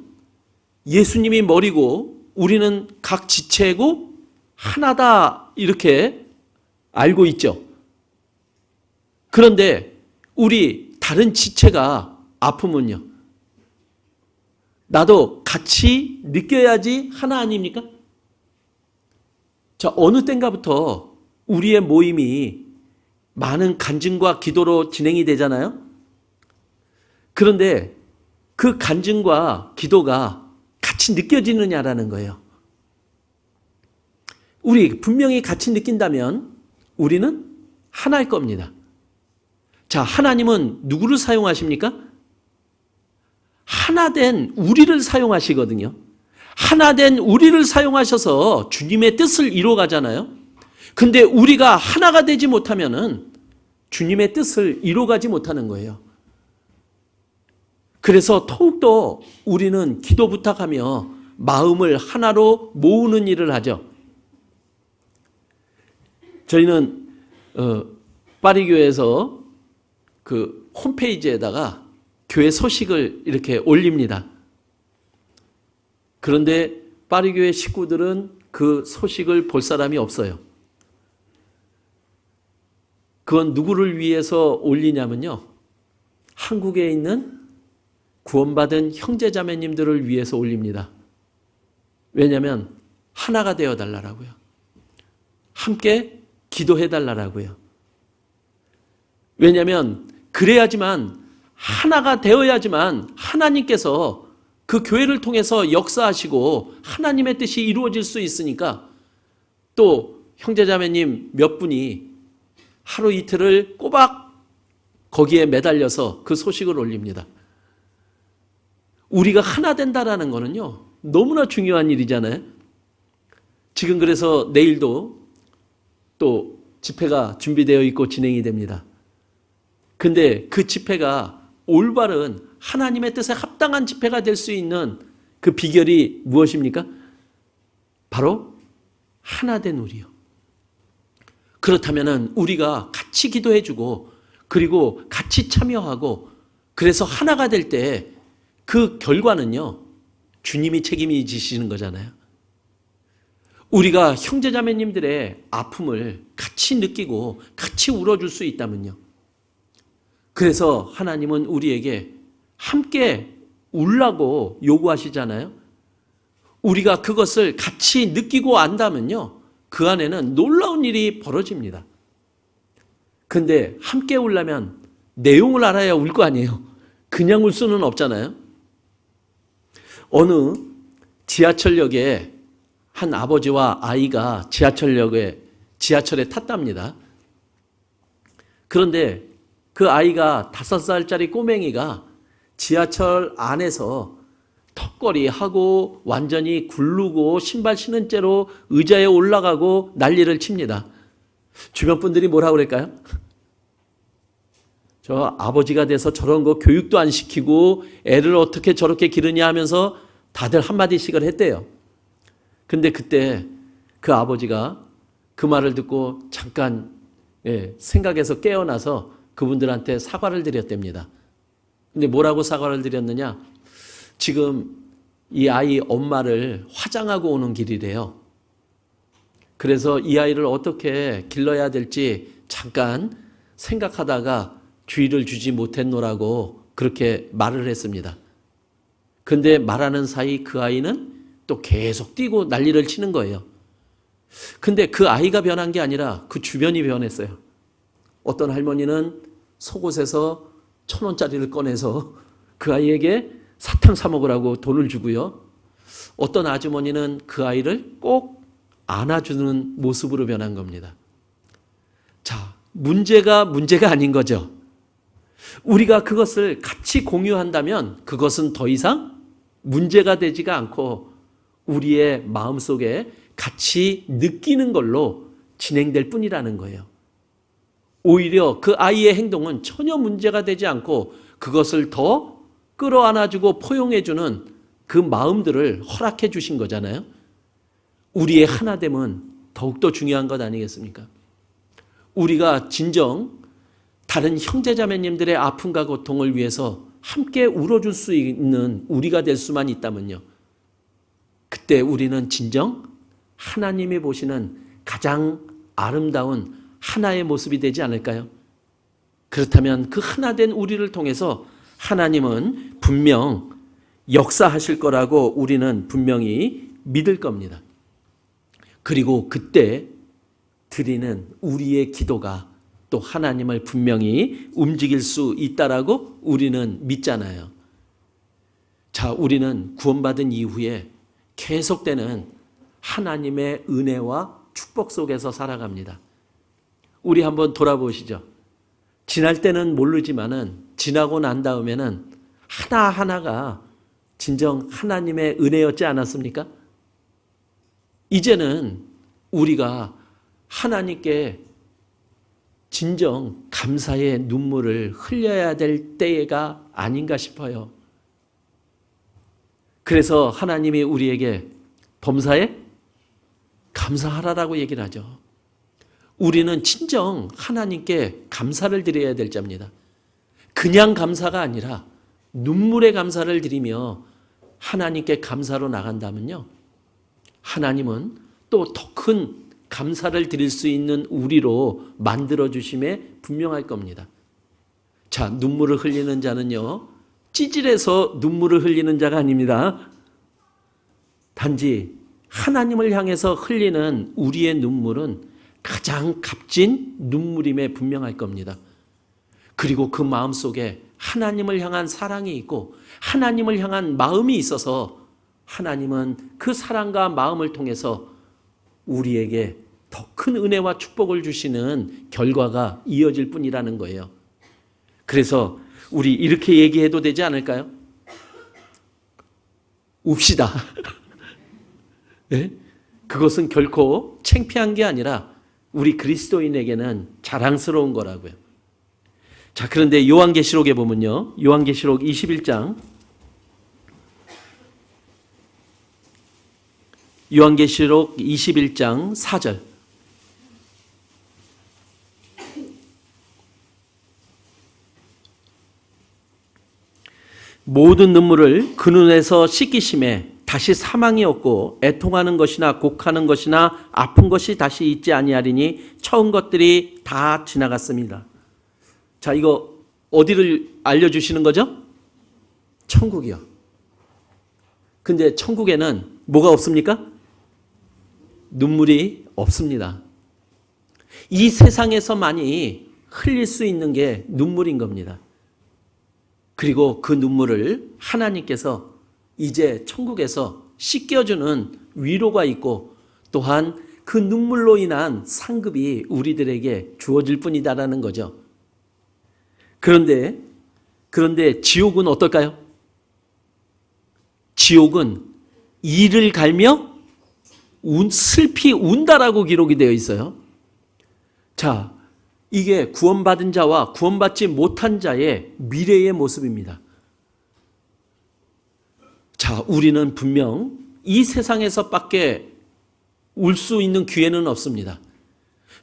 예수님이 머리고 우리는 각 지체고 하나다 이렇게 알고 있죠. 그런데 우리 다른 지체가 아프면요. 나도 같이 느껴야지 하나 아닙니까? 자, 어느 때인가부터 우리의 모임이 많은 간증과 기도로 진행이 되잖아요. 그런데 그 간증과 기도가 같이 느껴지느냐라는 거예요. 우리 분명히 같이 느낀다면 우리는 하나일 겁니다. 자, 하나님은 누구를 사용하십니까? 하나된 우리를 사용하시거든요. 하나된 우리를 사용하셔서 주님의 뜻을 이루어 가잖아요. 근데 우리가 하나가 되지 못하면은 주님의 뜻을 이루어 가지 못하는 거예요. 그래서 더욱더 우리는 기도 부탁하며 마음을 하나로 모으는 일을 하죠. 저희는 파리교회에서 그 홈페이지에다가 교회 소식을 이렇게 올립니다. 그런데 파리교회 식구들은 그 소식을 볼 사람이 없어요. 그건 누구를 위해서 올리냐면요. 한국에 있는 구원받은 형제자매님들을 위해서 올립니다. 왜냐하면 하나가 되어달라고요. 함께 기도해달라고요. 왜냐하면 그래야지만 하나가 되어야지만 하나님께서 그 교회를 통해서 역사하시고 하나님의 뜻이 이루어질 수 있으니까 또 형제자매님 몇 분이 하루 이틀을 꼬박 거기에 매달려서 그 소식을 올립니다. 우리가 하나 된다라는 거는요, 너무나 중요한 일이잖아요. 지금 그래서 내일도 또 집회가 준비되어 있고 진행이 됩니다. 근데 그 집회가 올바른 하나님의 뜻에 합당한 집회가 될 수 있는 그 비결이 무엇입니까? 바로 하나 된 우리요. 그렇다면 우리가 같이 기도해주고 그리고 같이 참여하고 그래서 하나가 될 때 그 결과는요, 주님이 책임이 지시는 거잖아요. 우리가 형제자매님들의 아픔을 같이 느끼고 같이 울어줄 수 있다면요. 그래서 하나님은 우리에게 함께 울라고 요구하시잖아요. 우리가 그것을 같이 느끼고 안다면요, 그 안에는 놀라운 일이 벌어집니다. 근데 함께 울려면 내용을 알아야 울 거 아니에요. 그냥 울 수는 없잖아요. 어느 지하철역에 한 아버지와 아이가 지하철에 탔답니다. 그런데 그 아이가 5살짜리 꼬맹이가 지하철 안에서 턱걸이하고 완전히 굴르고 신발 신은 채로 의자에 올라가고 난리를 칩니다. 주변 분들이 뭐라고 그럴까요? 저 아버지가 돼서 저런 거 교육도 안 시키고 애를 어떻게 저렇게 기르냐 하면서 다들 한마디씩을 했대요. 근데 그때 그 아버지가 그 말을 듣고 잠깐 생각에서 깨어나서 그분들한테 사과를 드렸답니다. 근데 뭐라고 사과를 드렸느냐? 지금 이 아이 엄마를 화장하고 오는 길이래요. 그래서 이 아이를 어떻게 길러야 될지 잠깐 생각하다가 주의를 주지 못했노라고 그렇게 말을 했습니다. 근데 말하는 사이 그 아이는 또 계속 뛰고 난리를 치는 거예요. 근데 그 아이가 변한 게 아니라 그 주변이 변했어요. 어떤 할머니는 속옷에서 1,000원짜리를 꺼내서 그 아이에게 사탕 사 먹으라고 돈을 주고요. 어떤 아주머니는 그 아이를 꼭 안아주는 모습으로 변한 겁니다. 자, 문제가 아닌 거죠. 우리가 그것을 같이 공유한다면 그것은 더 이상 문제가 되지가 않고 우리의 마음속에 같이 느끼는 걸로 진행될 뿐이라는 거예요. 오히려 그 아이의 행동은 전혀 문제가 되지 않고 그것을 더 끌어안아주고 포용해주는 그 마음들을 허락해 주신 거잖아요. 우리의 하나됨은 더욱더 중요한 것 아니겠습니까? 우리가 진정 다른 형제자매님들의 아픔과 고통을 위해서 함께 울어줄 수 있는 우리가 될 수만 있다면요. 그때 우리는 진정 하나님이 보시는 가장 아름다운 하나의 모습이 되지 않을까요? 그렇다면 그 하나된 우리를 통해서 하나님은 분명 역사하실 거라고 우리는 분명히 믿을 겁니다. 그리고 그때 드리는 우리의 기도가 또 하나님을 분명히 움직일 수 있다라고 우리는 믿잖아요. 자, 우리는 구원받은 이후에 계속되는 하나님의 은혜와 축복 속에서 살아갑니다. 우리 한번 돌아보시죠. 지날 때는 모르지만은 지나고 난 다음에는 하나하나가 진정 하나님의 은혜였지 않았습니까? 이제는 우리가 하나님께 진정 감사의 눈물을 흘려야 될 때가 아닌가 싶어요. 그래서 하나님이 우리에게 범사에 감사하라라고 얘기를 하죠. 우리는 진정 하나님께 감사를 드려야 될 자입니다. 그냥 감사가 아니라 눈물의 감사를 드리며 하나님께 감사로 나간다면요. 하나님은 또 더 큰 감사를 드릴 수 있는 우리로 만들어주심에 분명할 겁니다. 자, 눈물을 흘리는 자는요, 찌질해서 눈물을 흘리는 자가 아닙니다. 단지 하나님을 향해서 흘리는 우리의 눈물은 가장 값진 눈물임에 분명할 겁니다. 그리고 그 마음속에 하나님을 향한 사랑이 있고 하나님을 향한 마음이 있어서 하나님은 그 사랑과 마음을 통해서 우리에게 더 큰 은혜와 축복을 주시는 결과가 이어질 뿐이라는 거예요. 그래서 우리 이렇게 얘기해도 되지 않을까요? 웁시다. 네? 그것은 결코 창피한 게 아니라 우리 그리스도인에게는 자랑스러운 거라고요. 자, 그런데 요한계시록에 보면요. 요한계시록 21장 요한계시록 21장 4절. 모든 눈물을 그 눈에서 씻기심에 다시 사망이 없고 애통하는 것이나 곡하는 것이나 아픈 것이 다시 있지 아니하리니 처음 것들이 다 지나갔습니다. 자, 이거 어디를 알려주시는 거죠? 천국이요. 근데 천국에는 뭐가 없습니까? 눈물이 없습니다. 이 세상에서만이 흘릴 수 있는 게 눈물인 겁니다. 그리고 그 눈물을 하나님께서 이제 천국에서 씻겨주는 위로가 있고 또한 그 눈물로 인한 상급이 우리들에게 주어질 뿐이다라는 거죠. 그런데 지옥은 어떨까요? 지옥은 이를 갈며 슬피 운다라고 기록이 되어 있어요. 자, 이게 구원받은 자와 구원받지 못한 자의 미래의 모습입니다. 자, 우리는 분명 이 세상에서밖에 울 수 있는 기회는 없습니다.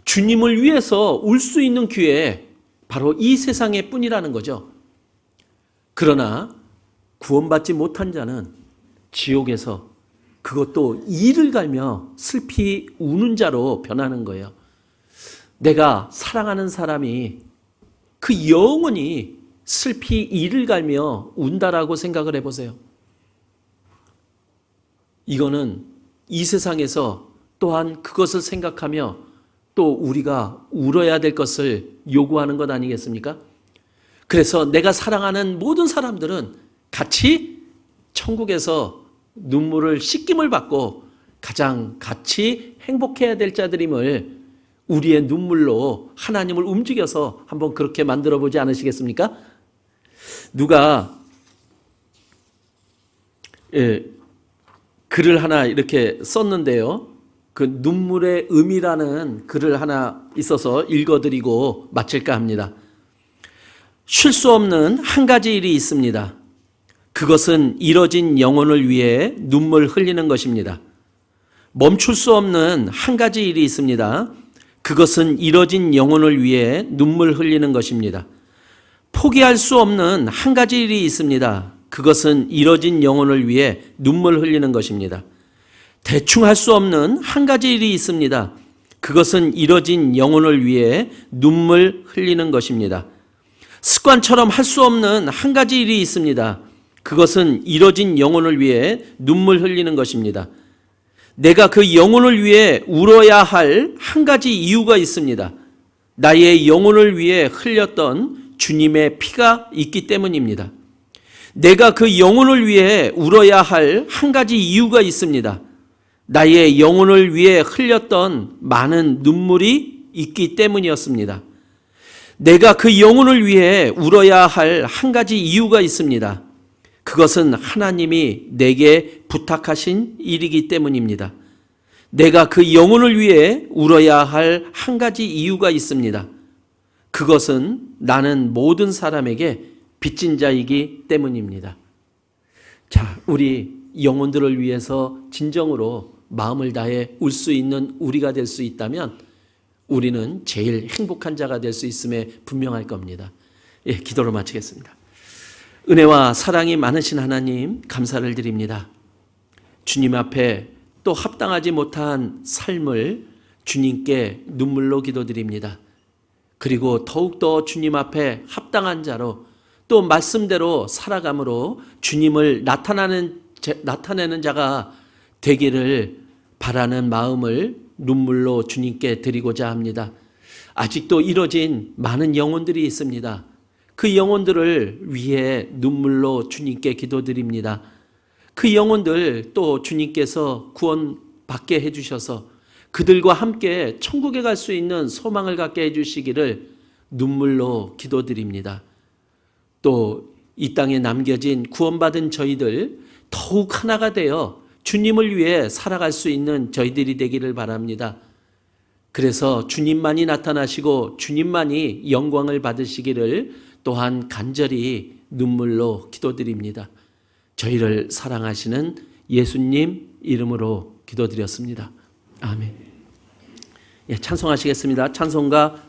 주님을 위해서 울 수 있는 기회 바로 이 세상에 뿐이라는 거죠. 그러나 구원받지 못한 자는 지옥에서 그것도 이를 갈며 슬피 우는 자로 변하는 거예요. 내가 사랑하는 사람이 그 영원히 슬피 이를 갈며 운다라고 생각을 해보세요. 이거는 이 세상에서 또한 그것을 생각하며 또 우리가 울어야 될 것을 요구하는 것 아니겠습니까? 그래서 내가 사랑하는 모든 사람들은 같이 천국에서 눈물을 씻김을 받고 가장 같이 행복해야 될 자들임을 우리의 눈물로 하나님을 움직여서 한번 그렇게 만들어 보지 않으시겠습니까? 누가 글을 하나 이렇게 썼는데요. 그 눈물의 의미라는 글을 하나 있어서 읽어드리고 마칠까 합니다. 쉴 수 없는 한 가지 일이 있습니다. 그것은 이뤄진 영혼을 위해 눈물 흘리는 것입니다. 멈출 수 없는 한 가지 일이 있습니다. 그것은 이뤄진 영혼을 위해 눈물 흘리는 것입니다. 포기할 수 없는 한 가지 일이 있습니다. 그것은 이뤄진 영혼을 위해 눈물 흘리는 것입니다. 대충 할 수 없는 한 가지 일이 있습니다. 그것은 이뤄진 영혼을 위해 눈물 흘리는 것입니다. 습관처럼 할 수 없는 한 가지 일이 있습니다. 그것은 이뤄진 영혼을 위해 눈물 흘리는 것입니다. 내가 그 영혼을 위해 울어야 할 한 가지 이유가 있습니다. 나의 영혼을 위해 흘렸던 주님의 피가 있기 때문입니다. 내가 그 영혼을 위해 울어야 할 한 가지 이유가 있습니다. 나의 영혼을 위해 흘렸던 많은 눈물이 있기 때문이었습니다. 내가 그 영혼을 위해 울어야 할 한 가지 이유가 있습니다. 그것은 하나님이 내게 부탁하신 일이기 때문입니다. 내가 그 영혼을 위해 울어야 할 한 가지 이유가 있습니다. 그것은 나는 모든 사람에게 빚진 자이기 때문입니다. 자, 우리 영혼들을 위해서 진정으로 마음을 다해 울 수 있는 우리가 될 수 있다면 우리는 제일 행복한 자가 될 수 있음에 분명할 겁니다. 예, 기도로 마치겠습니다. 은혜와 사랑이 많으신 하나님 감사를 드립니다. 주님 앞에 또 합당하지 못한 삶을 주님께 눈물로 기도드립니다. 그리고 더욱더 주님 앞에 합당한 자로 또 말씀대로 살아감으로 주님을 나타내는 자가 되기를 바라는 마음을 눈물로 주님께 드리고자 합니다. 아직도 이뤄진 많은 영혼들이 있습니다. 그 영혼들을 위해 눈물로 주님께 기도드립니다. 그 영혼들 또 주님께서 구원받게 해주셔서 그들과 함께 천국에 갈 수 있는 소망을 갖게 해주시기를 눈물로 기도드립니다. 또 이 땅에 남겨진 구원받은 저희들 더욱 하나가 되어 주님을 위해 살아갈 수 있는 저희들이 되기를 바랍니다. 그래서 주님만이 나타나시고 주님만이 영광을 받으시기를 또한 간절히 눈물로 기도드립니다. 저희를 사랑하시는 예수님 이름으로 기도드렸습니다. 아멘. 예, 찬송하시겠습니다. 찬송가